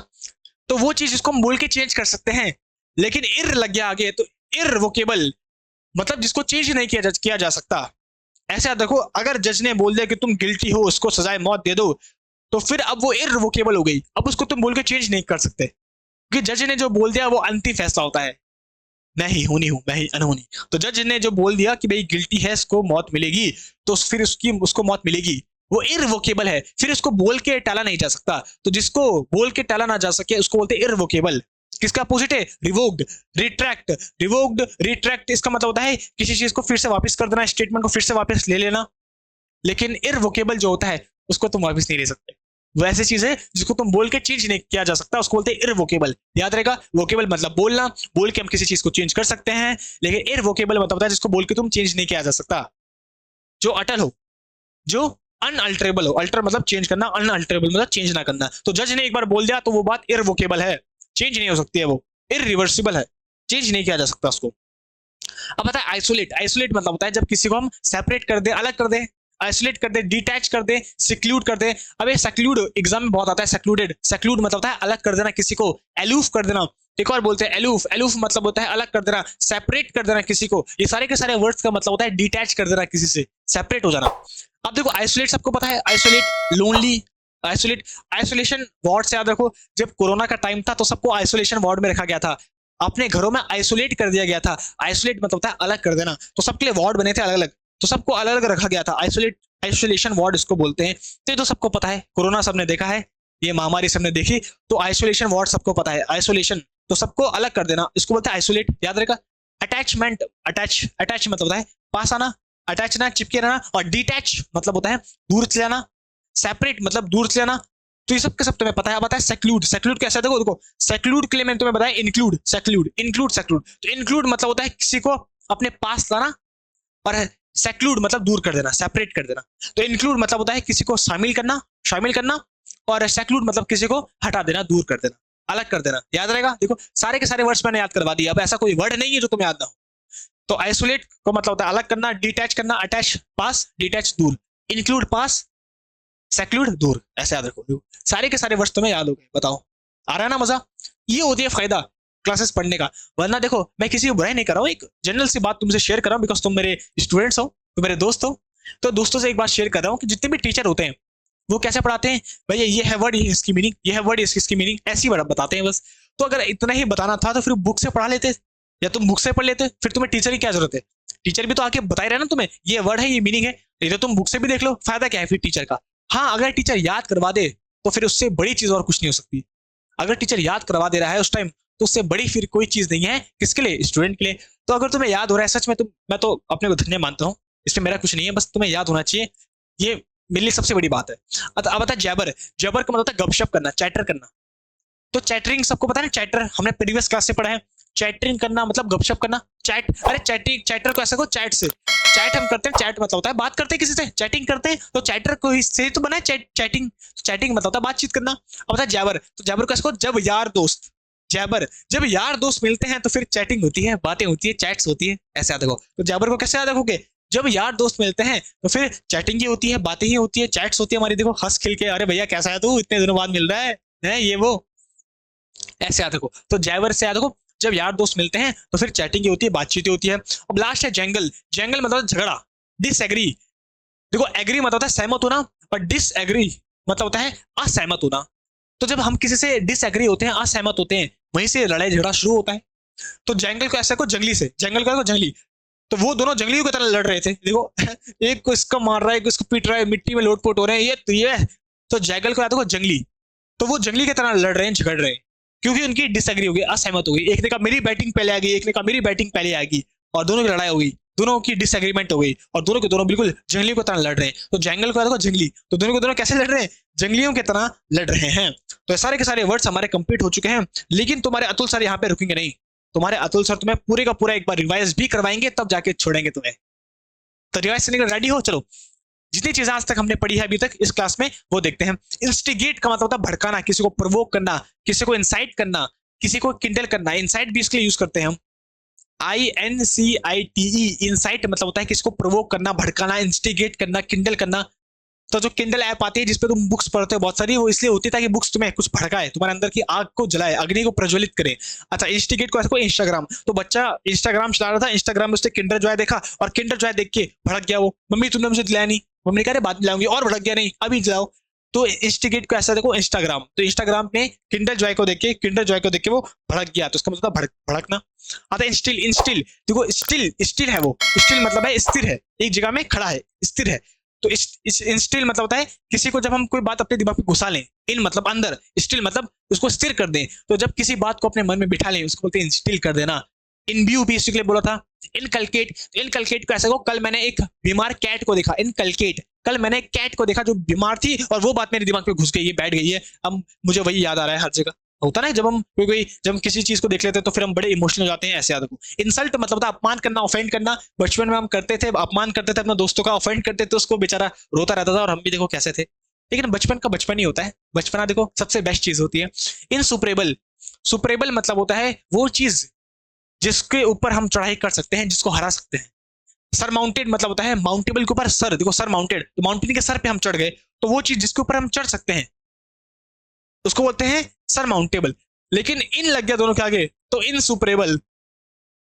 तो वो चीज जिसको हम बोल के चेंज कर सकते हैं। लेकिन इर लग गया आगे, तो इरवोकेबल मतलब जिसको चेंज नहीं किया जा सकता। ऐसा देखो, अगर जज ने बोल दिया कि तुम गिल्टी हो, उसको सजाए मौत दे दो, तो फिर अब वो इरवोकेबल हो गई, अब उसको तुम बोल के चेंज नहीं कर सकते, क्योंकि जज ने जो बोल दिया वो अंतिम फैसला होता है, मैं ही होनी हूं, मैं ही अनहोनी। तो जज ने जो बोल दिया कि भाई गिल्टी है, इसको मौत मिलेगी, तो फिर उसको मौत मिलेगी, वो इरवोकेबल है, फिर उसको बोल के टाला नहीं जा सकता। तो जिसको बोल के टाला ना जा सके उसको बोलते हैं इरवोकेबल। किसका अपोजिट है? Revoked, retract. रिवोक्ड, रिट्रैक्ट इसका मतलब होता है किसी चीज को फिर से वापस कर देना, स्टेटमेंट को फिर से वापस ले लेना। लेकिन इरवोकेबल जो होता है उसको तुम वापस नहीं ले सकते, वो ऐसी चीज है जिसको तुम बोल के चेंज नहीं किया जा सकता, उसको बोलते हैं इरवोकेबल। याद रहेगा, वोकेबल मतलब बोलना, बोल के हम किसी चीज को चेंज कर सकते हैं, लेकिन इरवोकेबल मतलब होता है जिसको बोल के तुम चेंज नहीं किया जा सकता। जो अटल हो, जो अनअल्टरेबल हो, अल्टर मतलब चेंज करना, अनअल्टरेबल मतलब चेंज ना करना। तो जज ने एक बार बोल दिया तो वो बात इरवोकेबल है, चेंज नहीं हो सकती है, वो इरिवर्सिबल है, चेंज नहीं किया जा सकता उसको। अब पता है आइसोलेट, आइसोलेट मतलब होता है जब किसी को हम सेपरेट कर दे, अलग कर दे, आइसोलेट कर दे, डिटैच कर दे, सिक्लूड कर दे। अब ये सेक्लूड एग्जाम में बहुत आता है, सेक्लूडेड, सेक्लूड मतलब होता है अलग कर देना किसी को, एलूफ कर देना। एक और बोलते हैं एलूफ, एलूफ मतलब होता है अलग कर देना, सेपरेट कर देना किसी को। ये सारे के सारे वर्ड्स का मतलब होता है डिटैच कर देना किसी से, सेपरेट हो जाना। अब देखो आइसोलेट सबको पता है, isolate, lonely, isolate, isolation ward से याद रखो, जब कोरोना का टाइम था तो सबको आइसोलेशन वार्ड में रखा गया था, अपने घरों में आइसोलेट कर दिया गया था। आइसोलेट मतलब होता है अलग कर देना, तो सबके लिए वार्ड बने थे अलग अलग, तो सबको अलग अलग रखा गया था, आइसोलेट, आइसोलेशन वार्ड इसको बोलते हैं। तो ये तो सबको पता है, कोरोना सबने देखा है, ये महामारी सबने देखी, तो आइसोलेशन वार्ड सबको पता है। आइसोलेशन तो सबको अलग कर देना, इसको बोलते हैं आइसोलेट, याद रहेगा। अटैचमेंट, अटैच, अटैच मतलब होता है पास आना, अटैच ना, चिपके रहना। और डिटैच मतलब होता है दूर से जाना, सेपरेट मतलब दूर से जाना। तो ये सब के सब तुम्हें पता है। बताया सेक्लूड, सेक्लूड कैसा है, देखो देखो, सेक्लूड के लिए मैंने तुम्हें बताया इंक्लूड, सेक्लूड, इंक्लूड, सेक्लूड। तो इंक्लूड मतलब होता है किसी को अपने पास लाना, और सेक्लूड मतलब दूर कर देना, सेपरेट कर देना। तो इंक्लूड मतलब होता है किसी को शामिल करना, और सेक्लूड मतलब किसी को हटा देना, दूर कर देना, अलग कर देना। याद रहेगा? देखो सारे के सारे वर्ड्स मैंने याद करवा दिए, अब ऐसा कोई वर्ड नहीं है जो तुम्हें याद ना हो। तो आइसोलेट को मतलब होता है अलग करना, डिटैच करना, अटैच पास, डिटैच दूर, इंक्लूड पास, सेक्लूड दूर, ऐसे याद रखो। सारे के सारे वर्ड्स तुम्हें याद हो गए। बताओ आ रहा है ना मजा? ये होती है फायदा क्लासेस पढ़ने का। वरना देखो मैं किसी को बुराई नहीं कर रहा हूँ, एक जनरल सी बात तुमसे शेयर कर रहा हूँ, बिकॉज तुम मेरे स्टूडेंट्स हो, तुम मेरे दोस्त हो। तो दोस्तों से एक बात शेयर कर रहा हूँ कि जितने भी टीचर होते हैं वो कैसे पढ़ाते हैं, भैया ये है वर्ड, ये इसकी मीनिंग, ये है वर्ड, इसकी मीनिंग, ऐसी वर्ड बताते हैं बस। तो अगर इतना ही बताना था तो फिर बुक से पढ़ा लेते, या तुम बुक से पढ़ लेते, फिर तुम्हें टीचर की क्या जरूरत है? टीचर भी तो आके बता ही रहे ना तुम्हें, ये वर्ड है, ये मीनिंग है। ये तो तुम बुक से भी देख लो, फायदा क्या है फिर टीचर का? हाँ, अगर टीचर याद करवा दे तो फिर उससे बड़ी चीज और कुछ नहीं हो सकती। अगर टीचर याद करवा दे रहा है उस टाइम, तो उससे बड़ी फिर कोई चीज नहीं है। किसके लिए? स्टूडेंट के लिए। तो अगर तुम्हें याद हो रहा है सच में, मैं तो अपने को धन्य मानता हूँ, इसमें मेरा कुछ नहीं है, बस तुम्हें याद होना चाहिए, ये मेरे लिए सबसे बड़ी बात है। अब आता है जैबर। जैबर का मतलब होता है गपशप करना, चैटर करना। तो चैटरिंग सबको पता है ना, चैटर हमने प्रीवियस क्लास से पढ़ा है। चैटरिंग करना मतलब गपशप करना, चैट, अरे चैटिंग, चैटर को ऐसा को चैट से, चैट हम करते हैं, चैट मतलब होता है बात करते हैं किसी से, चैटिंग करते हैं, तो चैटर को से ही तो बना है चैटिंग। चैटिंग मतलब होता है बातचीत करना। अब होता है जैबर। तो जैबर को ऐसा जब यार दोस्त, जैबर जब यार दोस्त मिलते हैं तो फिर चैटिंग होती है, बातें होती है, चैट्स होती है, ऐसे याद रखो। तो जैबर को कैसे याद रखोगे? जब यार दोस्त मिलते हैं तो फिर चैटिंग ही होती है, बातें ही होती है, चैट्स होती है हमारी। देखो हंस खिल के, अरे भैया कैसा है तू, इतने दिनों बाद मिल रहा है ये वो, ऐसे याद रखो। तो जैवर से याद रखो, जब यार दोस्त मिलते हैं तो फिर चैटिंग होती है, बातचीत होती है। अब लास्ट है जंगल। जंगल मतलब झगड़ा, डिसएग्री। देखो एग्री मतलब होता है सहमत होना, और डिसएग्री मतलब होता है असहमत होना। तो जब हम किसी से डिसएग्री होते हैं, असहमत होते हैं, वहीं से लड़ाई झगड़ा शुरू होता है। तो जंगल को ऐसा को जंगली से, जंगल को जंगली, तो वो दोनों जंगलियों की तरह लड़ रहे थे। देखो एक को इसका मार रहा है, एक को इसको पीट रहा है, मिट्टी में लोटपोट हो रहे हैं, ये तो जंगल को याद रखो जंगली। तो वो जंगली की तरह लड़ रहे हैं, झगड़ रहे हैं, क्योंकि उनकी डिसएग्री हो गई, असहमत हो गई। एक ने कहा मेरी बैटिंग पहले आ गई, एक ने कहा मेरी बैटिंग पहले आ गई, और दोनों की लड़ाई हो गई, दोनों की डिसएग्रीमेंट हो गई, और दोनों के दोनों बिल्कुल जंगलियों की तरह लड़ रहे हैं। तो जंगल को देखो जंगली, तो दोनों के दोनों कैसे लड़ रहे हैं? जंगलियों की तरह लड़ रहे हैं। तो सारे के सारे वर्ड्स हमारे कंप्लीट हो चुके हैं, लेकिन तुम्हारे अतुल सर यहाँ पे रुकेंगे नहीं। तुम्हारे अतुल सर तुम्हें पूरे का पूरा एक बार रिवाइज भी करवाएंगे, तब जाके छोड़ेंगे तुम्हें। तो रिवाइज करने के लिए रेडी हो? चलो, जितनी चीजें आज तक हमने पढ़ी है अभी तक इस क्लास में, वो देखते हैं। इंस्टिगेट का मतलब होता है भड़काना, किसी को प्रोवोक करना, किसी को इंसाइट करना, किसी को किंडल करना। इंसाइट भी इसके लिए यूज करते हैं हम, INCITE। इंसाइट मतलब होता है किसी को प्रोवोक करना, भड़काना, इंस्टिगेट करना, किंडल करना। तो जो किंडल ऐप आती है जिसपे तुम बुक्स पढ़ते हो बहुत सारी, वो इसलिए होती है ताकि बुक्स तुम्हें कुछ भड़काए, तुम्हारे अंदर की आग को जलाए, अग्नि को प्रज्वलित करे। अच्छा, इंस्टिगेट को ऐसा कोई इंस्टाग्राम, तो बच्चा इंस्टाग्राम चला रहा था, इंस्टाग्राम में उसने किंडर जॉय देखा, और किंडर जॉय देख के भड़क गया वो, मम्मी तुमने मुझे दिलाया नहीं, मम्मी ने कहा बाद में लाऊंगी, और भड़क गया, नहीं अभी दिलाओ। तो इंस्टिगेट को ऐसा देखो इंस्टाग्राम, तो इंस्टाग्राम में किंडर जॉय को देख के, किंडर जॉय को देख के वो भड़क गया, तो उसका मतलब भड़कना। आता है इंस्टिल। इंस्टिल देखो, स्टिल, स्टिल है वो, स्टिल मतलब है स्थिर है, एक जगह में खड़ा है, स्थिर है। तो इंस्टिल मतलब होता है किसी को जब हम कोई बात अपने दिमाग में घुसा लें, इन मतलब अंदर, स्टिल मतलब उसको स्थिर कर दें। तो जब किसी बात को अपने मन में बिठा लें, उसको बोलते हैं इंस्टिल कर देना। इनब्यू भी इसके लिए बोला था। इनकलकेट, इनकलकेट को ऐसा को, कल मैंने एक बीमार कैट को देखा, इनकलकेट, कल मैंने एक कैट को देखा जो बीमार थी, और वो बात मेरे दिमाग में घुस गई है, बैठ गई है, अब मुझे वही याद आ रहा है हर जगह। होता ना जब हम जब हम किसी चीज को देख लेते हैं तो फिर हम बड़े इमोशनल हो जाते हैं, ऐसे याद रखो। इंसल्ट मतलब होता है अपमान करना, ऑफेंड करना। बचपन में हम करते थे, अपमान करते थे अपने दोस्तों का, ऑफेंड करते थे उसको, बेचारा रोता रहता था, और हम भी देखो कैसे थे। लेकिन बचपन का बचपन ही होता है, बचपना देखो सबसे बेस्ट चीज होती है। इनसुपरेबल, सुपरेबल मतलब होता है वो चीज जिसके ऊपर हम चढ़ाई कर सकते हैं, जिसको हरा सकते हैं। सरमाउंटेड मतलब होता है माउंटेबल के ऊपर सर, देखो सर माउंटेड, तो माउंटेन के सर पे हम चढ़ गए, तो वो चीज जिसके ऊपर हम चढ़ सकते हैं उसको बोलते हैं सरमाउंटेबल। लेकिन इन लग गया दोनों के आगे, तो इनसुपरेबल,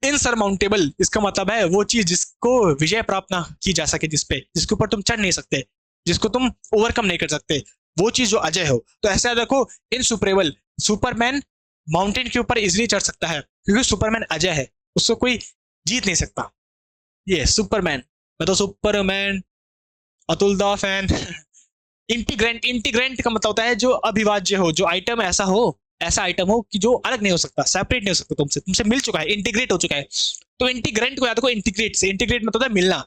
इनसरमाउंटेबल इसका मतलब है वो चीज जिसको विजय प्राप्त ना की जा सके, जिसके ऊपर तुम चढ़ नहीं सकते, जिसको तुम ओवरकम नहीं कर सकते, वो चीज जो अजय हो। तो ऐसा देखो, इनसुपरेबल, सुपरमैन माउंटेन के ऊपर इजिली चढ़ सकता है क्योंकि सुपरमैन अजय है, उसको कोई जीत नहीं सकता। ये सुपरमैन, मैं तो सुपरमैन, अतुल दा फैन। इंटीग्रेंट, इंटीग्रेंट का मतलब होता है जो अभिवाज्य हो, जो आइटम ऐसा हो, ऐसा आइटम हो कि जो अलग नहीं हो सकता, सेपरेट नहीं हो सकता तुमसे, तुमसे मिल चुका है, इंटीग्रेट हो चुका है। तो इंटीग्रेंट को याद रखो इंटीग्रेट से, इंटीग्रेट मतलब होता है मिलना।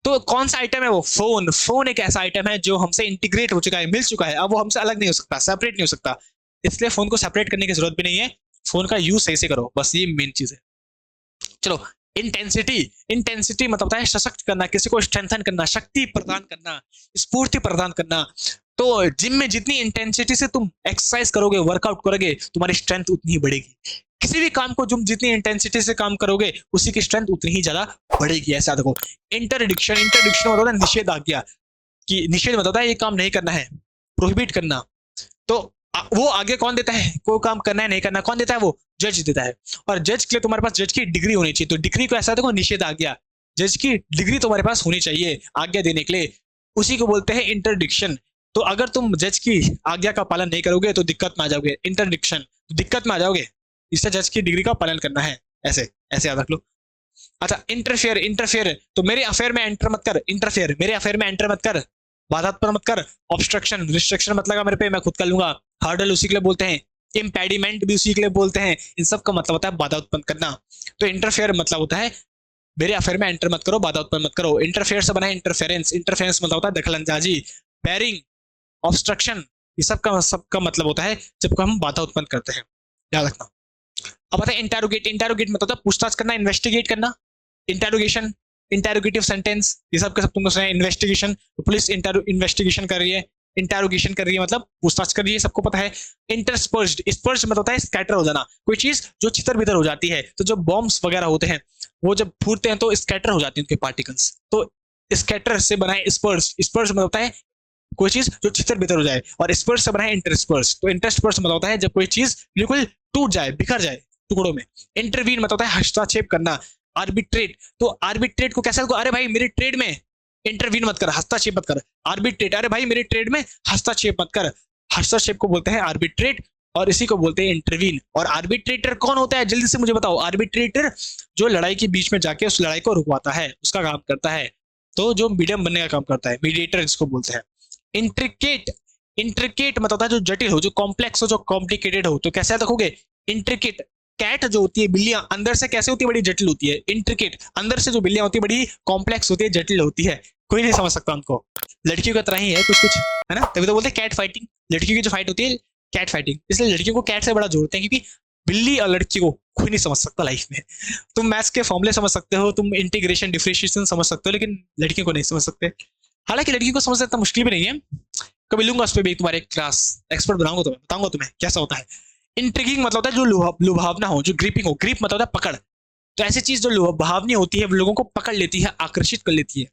तो कौन सा आइटम है वो? फोन। फोन एक ऐसा आइटम है जो हमसे इंटीग्रेट हो चुका है, मिल चुका है, अब वो हमसे अलग नहीं हो सकता, सेपरेट नहीं हो सकता। इसलिए फोन को सेपरेट करने की जरूरत भी नहीं है, फोन का यूज सही से करो, बस ये मेन चीज है। चलो इंटेंसिटी, इंटेंसिटी मतलब होता है सशक्त करना, किसी को स्ट्रेंथन करना, शक्ति प्रदान करना, स्फूर्ति प्रदान करना। तो जिम में जितनी इंटेंसिटी से तुम एक्सरसाइज करोगे, वर्कआउट करोगे, तुम्हारी स्ट्रेंथ उतनी ही बढ़ेगी। किसी भी काम को तुम जितनी इंटेंसिटी से काम करोगे उसी की स्ट्रेंथ उतनी ही ज्यादा बढ़ेगी। ऐसा देखो, इंटरडिक्शन, इंटरडिक्शन मतलब होता है निषेधाज्ञा, कि निषेध मतलब होता है ये काम नहीं करना है, प्रोहिबिट करना। तो वो आगे कौन देता है, कोई काम करना है नहीं करना, कौन देता है, वो जज देता है। और जज के लिए तुम्हारे पास जज की डिग्री होनी चाहिए। तो डिग्री को ऐसा देखो, निषेध आज्ञा, जज की डिग्री तुम्हारे पास होनी चाहिए आज्ञा देने के लिए, उसी को बोलते हैं इंटरडिक्शन। तो अगर तुम जज की आज्ञा का पालन नहीं करोगे तो दिक्कत में आ जाओगे, इंटरडिक्शन, तो दिक्कत में आ जाओगे। इससे जज की डिग्री का पालन करना है, ऐसे ऐसे याद रख लो। अच्छा, इंटरफेयर, इंटरफेयर तो मेरे अफेयर में एंटर मत कर, इंटरफेयर मेरे अफेयर में एंटर मत कर, बाधा उत्पन्न मत कर। ऑब्स्ट्रक्शन, रिस्ट्रिक्शन मत लगा मेरे पे, मैं खुद कर लूंगा। हर्डल उसी के लिए बोलते हैं, इम्पेडिमेंट भी उसी के लिए बोलते हैं। इन सब का मतलब होता है बाधा उत्पन्न करना। तो इंटरफेयर मतलब होता है मेरे अफेयर में एंटर मत करो, बाधा उत्पन्न मत करो। इंटरफेयर से बना है इंटरफेरेंस, इंटरफेरेंस मतलब होता है दखलंदाजी। बैरिंग, ऑब्स्ट्रक्शन, ये सबका मतलब होता है जब हम बाधा उत्पन्न करते हैं, याद रखना। अब आता है इंटेरोगेट, इंटेरोगेट मतलब होता है पूछताछ करना, इन्वेस्टिगेट करना। इंटेरोगेशन, इंटेरोगेटिव सेंटेंस, ये सब के सब तुमको सुना है। इन्वेस्टिगेशन, तो पुलिस इन्वेस्टिगेशन कर रही है, इंटेरोगेशन कर रही है मतलब पूछताछ कर रही है, सबको पता है। इंटरस्पर्स्ड, स्पर्श मतलब होता है स्कैटर हो जाना, कोई चीज जो छितर बितर हो जाती है। तो जो बॉम्ब्स वगैरह होते हैं वो जब फूटते हैं तो स्कैटर हो जाती है उनके पार्टिकल्स, तो स्कैटर से बना है स्पर्श। स्पर्श मतलब होता है कोई चीज जो छितर बितर हो जाए, और स्पर्श से बना है इंटरस्पर्स। तो इंटरस्पर्स मतलब होता है जब कोई चीज बिल्कुल टूट जाए, बिखर जाए टुकड़ों में। इंटरवीन मतलब होता है हस्तक्षेप करना। आर्बिट्रेट, तो आर्बिट्रेट को कैसे, अरे भाई मेरे ट्रेड में इंटरवीन मत कर, हस्तक्षेप मत कर। आर्बिट्रेट, अरे भाई मेरे ट्रेड में हस्तक्षेप मत कर, हस्तक्षेप को बोलते हैं आर्बिट्रेट, और इसी को बोलते हैं इंटरवीन। और आर्बिट्रेटर कौन होता है, जल्दी से मुझे बताओ। आर्बिट्रेटर जो लड़ाई के बीच में जाके उस लड़ाई को रुकवाता है, उसका काम करता है। तो जो मीडियम बनने का काम करता है, मीडिएटर इसको बोलते हैं। इंट्रिकेट, इंट्रिकेट मतलब होता है जो जटिल हो, जो कॉम्प्लेक्स हो, जो कॉम्प्लिकेटेड हो। तो कैसे देखोगे, इंट्रिकेट, कैट जो होती है बिल्लियां अंदर से कैसे होती है, बड़ी जटिल होती है। इंट्रिकेट, अंदर से जो बिल्लियां होती है बड़ी कॉम्प्लेक्स होती है, जटिल होती है, कोई नहीं समझ सकता उनको। लड़कियों की तरह ही है कुछ कुछ, है ना, तभी तो बोलते हैं कैट फाइटिंग। लड़कियों की जो फाइट होती है कैट फाइटिंग, इसलिए लड़कियों को कैट से बड़ा जोड़ते हैं, क्योंकि बिल्ली और लड़की को कोई नहीं समझ सकता लाइफ में। तुम मैथ्स के फॉर्मूले समझ सकते हो, तुम इंटीग्रेशन डिफरेंशिएशन समझ सकते हो, लेकिन लड़कियों को नहीं समझ सकते। हालांकि लड़की को समझना इतना मुश्किल भी नहीं है, कभी लूंगा उस पर भी तुम्हारे क्लास, एक्सपर्ट बनाऊंगा तुम्हें, बताऊंगा तुम्हें कैसा होता है। इंट्रिगिंग मतलब होता है जो लुभावना हो, जो ग्रिपिंग हो। ग्रिप मतलब होता है पकड़, तो ऐसी चीज जो लुभावनी होती है लोगों को पकड़ लेती है, आकर्षित कर लेती है।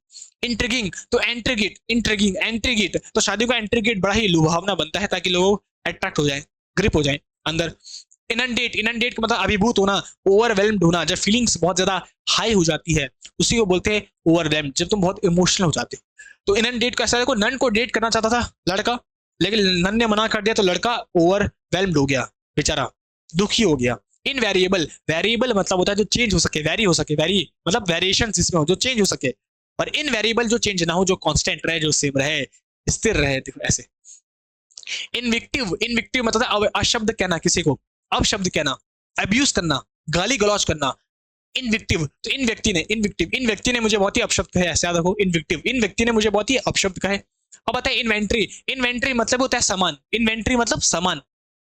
इंट्रिगिंग, तो एंट्रीगेट, इंट्रिगिंग, एंट्रीगेट, तो शादी का एंट्रीगेट बड़ा ही लुभावना बनता है ताकि लोग अट्रैक्ट हो जाए, ग्रिप हो जाए अंदर। इनंडेट, इनंडेट का मतलब अभिभूत होना, ओवरवेल्म्ड होना, जब फीलिंग्स बहुत ज्यादा हाई हो जाती है उसी को बोलते हैं ओवरवेल्म्ड, जब तुम बहुत इमोशनल हो जाते हो। तो इनंडेट का ऐसा देखो, नन को डेट करना चाहता था लड़का, लेकिन नन ने मना कर दिया, तो लड़का ओवरवेल्म्ड हो गया, बेचारा दुखी हो गया। इनवेरिएबल, वेरिएबल मतलब होता है जो चेंज हो सके, वेरी हो सके, वेरी मतलब वेरिएशन इसमें हो, जो चेंज हो सके। और इनवेरिएबल जो चेंज ना हो, जो कांस्टेंट रहे, जो सेम रहे, स्थिर रहे, देखो ऐसे। इनविक्टिव, इनविक्टिव मतलब अशब्द कहना किसी को, अपशब्द कहना, अब्यूज करना, गाली गलौज करना। इनविक्टिव, तो इन व्यक्ति ने, इनविक्टिव, इन व्यक्ति ने मुझे बहुत ही अपशब्द कहे, ऐसे याद रखो। इनविक्टिव, इन व्यक्ति ने मुझे बहुत ही अपशब्द कहे। अब आता है इन्वेंट्री, इन्वेंट्री मतलब होता है सामान, इन्वेंट्री मतलब सामान।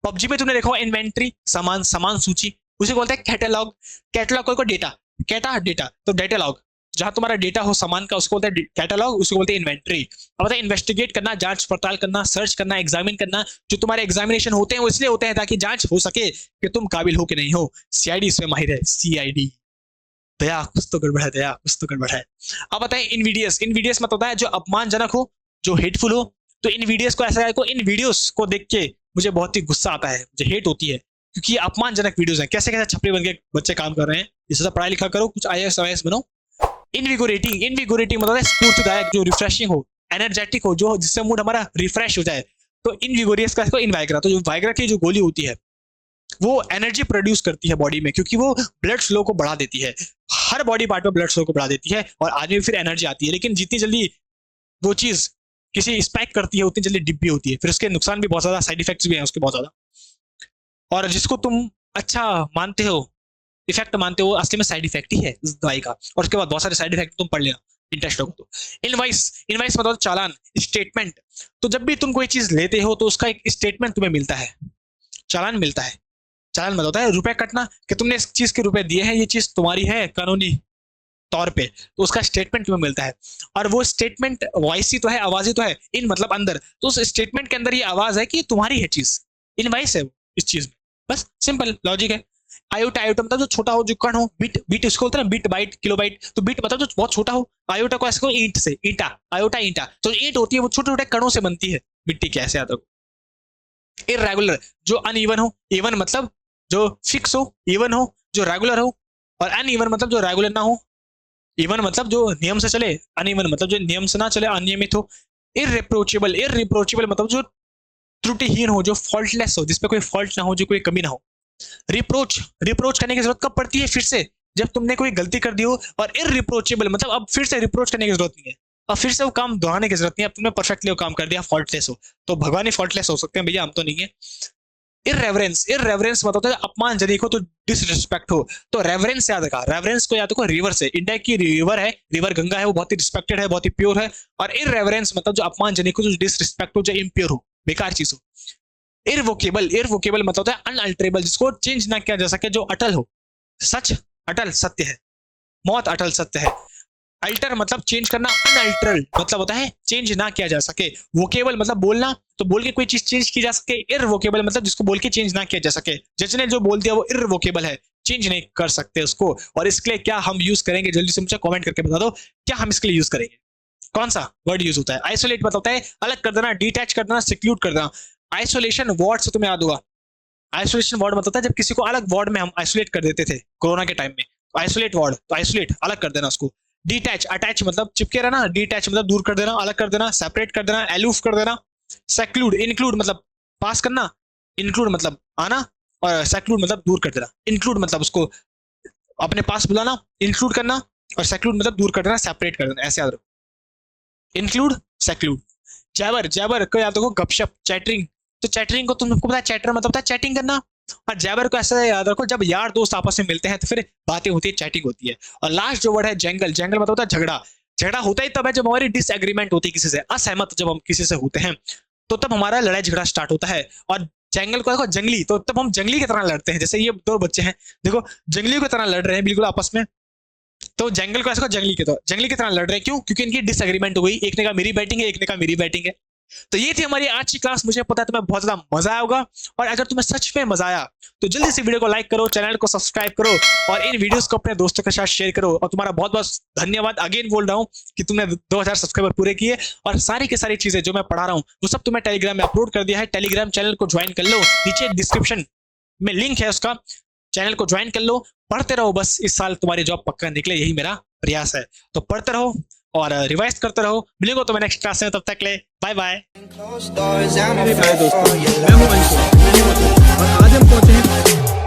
पबजी में तुमने देखा होगा इन्वेंट्री, सामान, सामान सूची, उसे बोलते हैं कैटलॉग। कैटलॉग को डेटा, कैटा डेटा, तो डेटालॉग, जहां तुम्हारा डेटा हो सामान का उसको बोलते हैं कैटलॉग, उसको बोलते हैं इन्वेंट्री। अब बताए इन्वेस्टिगेट करना, जांच पड़ताल करना, सर्च करना, एग्जामिन करना। जो तुम्हारे एग्जामिनेशन होते हैं वो इसलिए होते हैं ताकि जांच हो सके कि तुम काबिल हो कि नहीं हो। सीआईडी इसमें माहिर है, सीआईडी। दया, कुछ तो गड़बड़ है, दया कुछ तो गड़बड़ है। अब बताए इनवीडियस, इनवीडियस मतलब होता है जो अपमानजनक हो, जो हेटफुल हो। तो इनवीडियस को ऐसा है, इन वीडियोस को देख के मुझे बहुत ही गुस्सा आता है, मुझे हेट होती है, क्योंकि ये अपमानजनक वीडियोस हैं। कैसे कैसे छपरी बन के बच्चे काम कर रहे हैं, इससे पढ़ाई लिखा करो, कुछ आईएएस आईएएस बनो। इनविगोरेटिंग, इनविगोरेटिंग मतलब है स्फूर्तिदायक, जो रिफ्रेशिंग हो, एनर्जेटिक हो, जो जिससे मूड हमारा रिफ्रेश हो जाए। तो इनविगोरियस का इन वाइग्रा, तो जो वाइग्रा की जो गोली होती है वो एनर्जी प्रोड्यूस करती है बॉडी में, क्योंकि वो ब्लड फ्लो को बढ़ा देती है, हर बॉडी पार्ट में ब्लड फ्लो को बढ़ा देती है, और आदमी में फिर एनर्जी आती है। लेकिन जितनी जल्दी वो चीज किसी स्पाइक करती है उतनी जल्दी डिप भी होती है, फिर उसके नुकसान भी बहुत ज्यादा, साइड इफेक्ट्स भी हैं उसके बहुत ज्यादा। और जिसको तुम अच्छा मानते हो, इफेक्ट मानते हो, असली में साइड इफेक्ट ही है इस दवाई का। और उसके बाद बहुत सारे साइड इफेक्ट तुम पढ़ लेना इंटरेस्ट होगा तो। इनवाइस, इनवाइस मतलब चालान, स्टेटमेंट। तो जब भी तुम कोई चीज लेते हो तो उसका एक स्टेटमेंट तुम्हें मिलता है, चालान मिलता है। चालान मतलब होता है रुपए कटना, कि तुमने इस चीज के रुपए दिए हैं, ये चीज तुम्हारी है कानूनी तौर पे, तो उसका स्टेटमेंट तुम्हें मिलता है। और वो स्टेटमेंट वॉइस ही तो है, आवाज ही तो है, इन मतलब अंदर, तो उस स्टेटमेंट के अंदर ये आवाज है कि तुम्हारी है चीज, इनवाइस है वो इस चीज में। बस सिंपल लॉजिक है। आयोटा, आयोटा मतलब जो छोटा हो, जो कण हो, बिट, बिट इसको बोलते हैं ना, बिट बाइट किलो बाइट, तो बिट मतलब जो बहुत छोटा हो। आयोटा को ऐसे कहो ईंट से, ईंटा, आयोटा ईंटा, तो ईंट होती है वो छोटे छोटे कणों से बनती है मिट्टी के, ऐसे याद रखो। इरेगुलर जो अनइवन हो, इवन मतलब जो फिक्स हो, इवन हो जो रेगुलर हो, और अनइवन मतलब जो रेगुलर ना हो, इवन मतलब जो नियम से चले, अनइवन मतलब जो नियम से ना चले, अनियमित हो। इररिप्रोचेबल, इररिप्रोचेबल मतलब जो त्रुटिहीन हो, जो फॉल्टलेस हो, जिसपे कोई फॉल्ट ना हो, जो कोई कमी ना हो। रिप्रोच, रिप्रोच करने की जरूरत कब पड़ती है? फिर से जब तुमने कोई गलती कर दी हो। और इररिप्रोचेबल मतलब अब फिर से रिप्रोच करने की जरूरत नहीं है, अब फिर से वो काम दोहराने की जरूरत नहीं है, अब तुमने परफेक्टली वो काम कर दिया, फॉल्टलेस हो। तो भगवान ही फॉल्टलेस हो सकते हैं भैया, हम तो नहीं है। इररेवरेंस, इररेवरेंस मतलब होता है अपमानजनक हो, तो डिसरिस्पेक्ट हो। तो रेवरेंस याद रखा, रेवरेंस को याद रखो रिवर से, इंडिया की रिवर है, रिवर गंगा है, वो बहुत ही रिस्पेक्टेड है, बहुत ही प्योर है। और इररेवरेंस मतलब जो अपमानजनक हो, जो डिसरिस्पेक्ट हो, जो इम्प्योर हो, बेकार चीज हो। इरवोकेबल, इरवोकेबल मतलब होता है अनअल्टरेबल, जिसको चेंज ना किया जा सके, जो अटल हो। सच अटल सत्य है, मौत अटल सत्य है। अल्टर मतलब चेंज करना, अनअल्टरल मतलब होता है चेंज ना किया जा सके। वोकेबल मतलब बोलना, तो बोल के कोई चीज चेंज की जा सके। इरवोकेबल मतलब जिसको बोल के चेंज ना किया जा सके, जज ने जो बोल दिया वो इरवोकेबल है, चेंज नहीं कर सकते उसको। और इसके लिए क्या हम यूज करेंगे, जल्दी से मुझे कमेंट करके बता दो, क्या हम इसके लिए यूज करेंगे, कौन सा वर्ड यूज होता है? आइसोलेट मतलब होता है अलग कर देना, डिटैच कर देना, सिक्यूट कर देना। आइसोलेशन वार्ड से तुम्हें याद होगा, आइसोलेशन वार्ड मतलब होता है जब किसी को अलग वार्ड में हम आइसोलेट कर देते थे कोरोना के टाइम में, आइसोलेट वार्ड, तो आइसोलेट अलग कर देना उसको। डिटैच, अटैच मतलब चिपके रहना, डिटैच मतलब दूर कर देना, अलग कर देना, सेपरेट कर देना, एलूफ कर देना। सेक्लूड, इंक्लूड मतलब पास करना, इंक्लूड मतलब आना, और सेक्लूड मतलब दूर कर देना। इंक्लूड मतलब उसको अपने पास बुलाना, इंक्लूड करना, और सेक्लूड मतलब दूर कर देना, सेपरेट कर देना, ऐसे याद रखो। इंक्लूड, सेक्लूड। जैबर, जैबर को याद रखो गपशप, चैटरिंग, तो चैटरिंग को तुमको पता है, चैटर मतलब होता है चैटिंग करना। और जैबर को ऐसा याद रखो, जब यार दोस्त आपस में मिलते हैं तो फिर बातें होती है, चैटिंग होती है। और लास्ट जो वर्ड है जंगल, जंगल मतलब होता है झगड़ा। झगड़ा होता ही तब है जब हमारी डिसएग्रीमेंट होती है किसी से, असहमत जब हम किसी से होते हैं, तो तब हमारा लड़ाई झगड़ा स्टार्ट होता है। और जंगल को देखो जंगली, तो तब हम जंगली की तरह लड़ते हैं, जैसे ये दो बच्चे हैं देखो जंगलियों की तरह लड़ रहे हैं बिल्कुल आपस में। तो जंगल को ऐसा जंगली के, तो जंगली की तरह लड़ रहे हैं, क्यों? क्योंकि इनकी डिसएग्रीमेंट हो गई, एक ने कहा मेरी बैटिंग है, एक ने कहा मेरी बैटिंग है। तो ये थी हमारी आज की क्लास, मुझे पता है तुम्हें बहुत ज्यादा मजा आया होगा। और अगर तुम्हें सच में मजा आया तो जल्दी से वीडियो को लाइक करो, चैनल को सब्सक्राइब करो, और इन वीडियोस को अपने दोस्तों के साथ शेयर करो। और तुम्हारा बहुत बहुत धन्यवाद, अगेन बोल रहा हूँ कि तुमने 2000 सब्सक्राइबर पूरे किए। और सारी की सारी चीजें जो मैं पढ़ा रहा हूँ वो सब तुम्हें टेलीग्राम में अपलोड कर दिया है, टेलीग्राम चैनल को ज्वाइन कर लो, नीचे डिस्क्रिप्शन में लिंक है उसका, चैनल को ज्वाइन कर लो। पढ़ते रहो, बस इस साल तुम्हारी जॉब पक्का निकले, यही मेरा प्रयास है। तो पढ़ते रहो और रिवाइज करते रहो। मिलेंगे तो मैं नेक्स्ट क्लास में, तब तक ले बाय बाय। मेरे प्यारे दोस्तों, मैं हूं अंशु, और आज हम पहुंचे हैं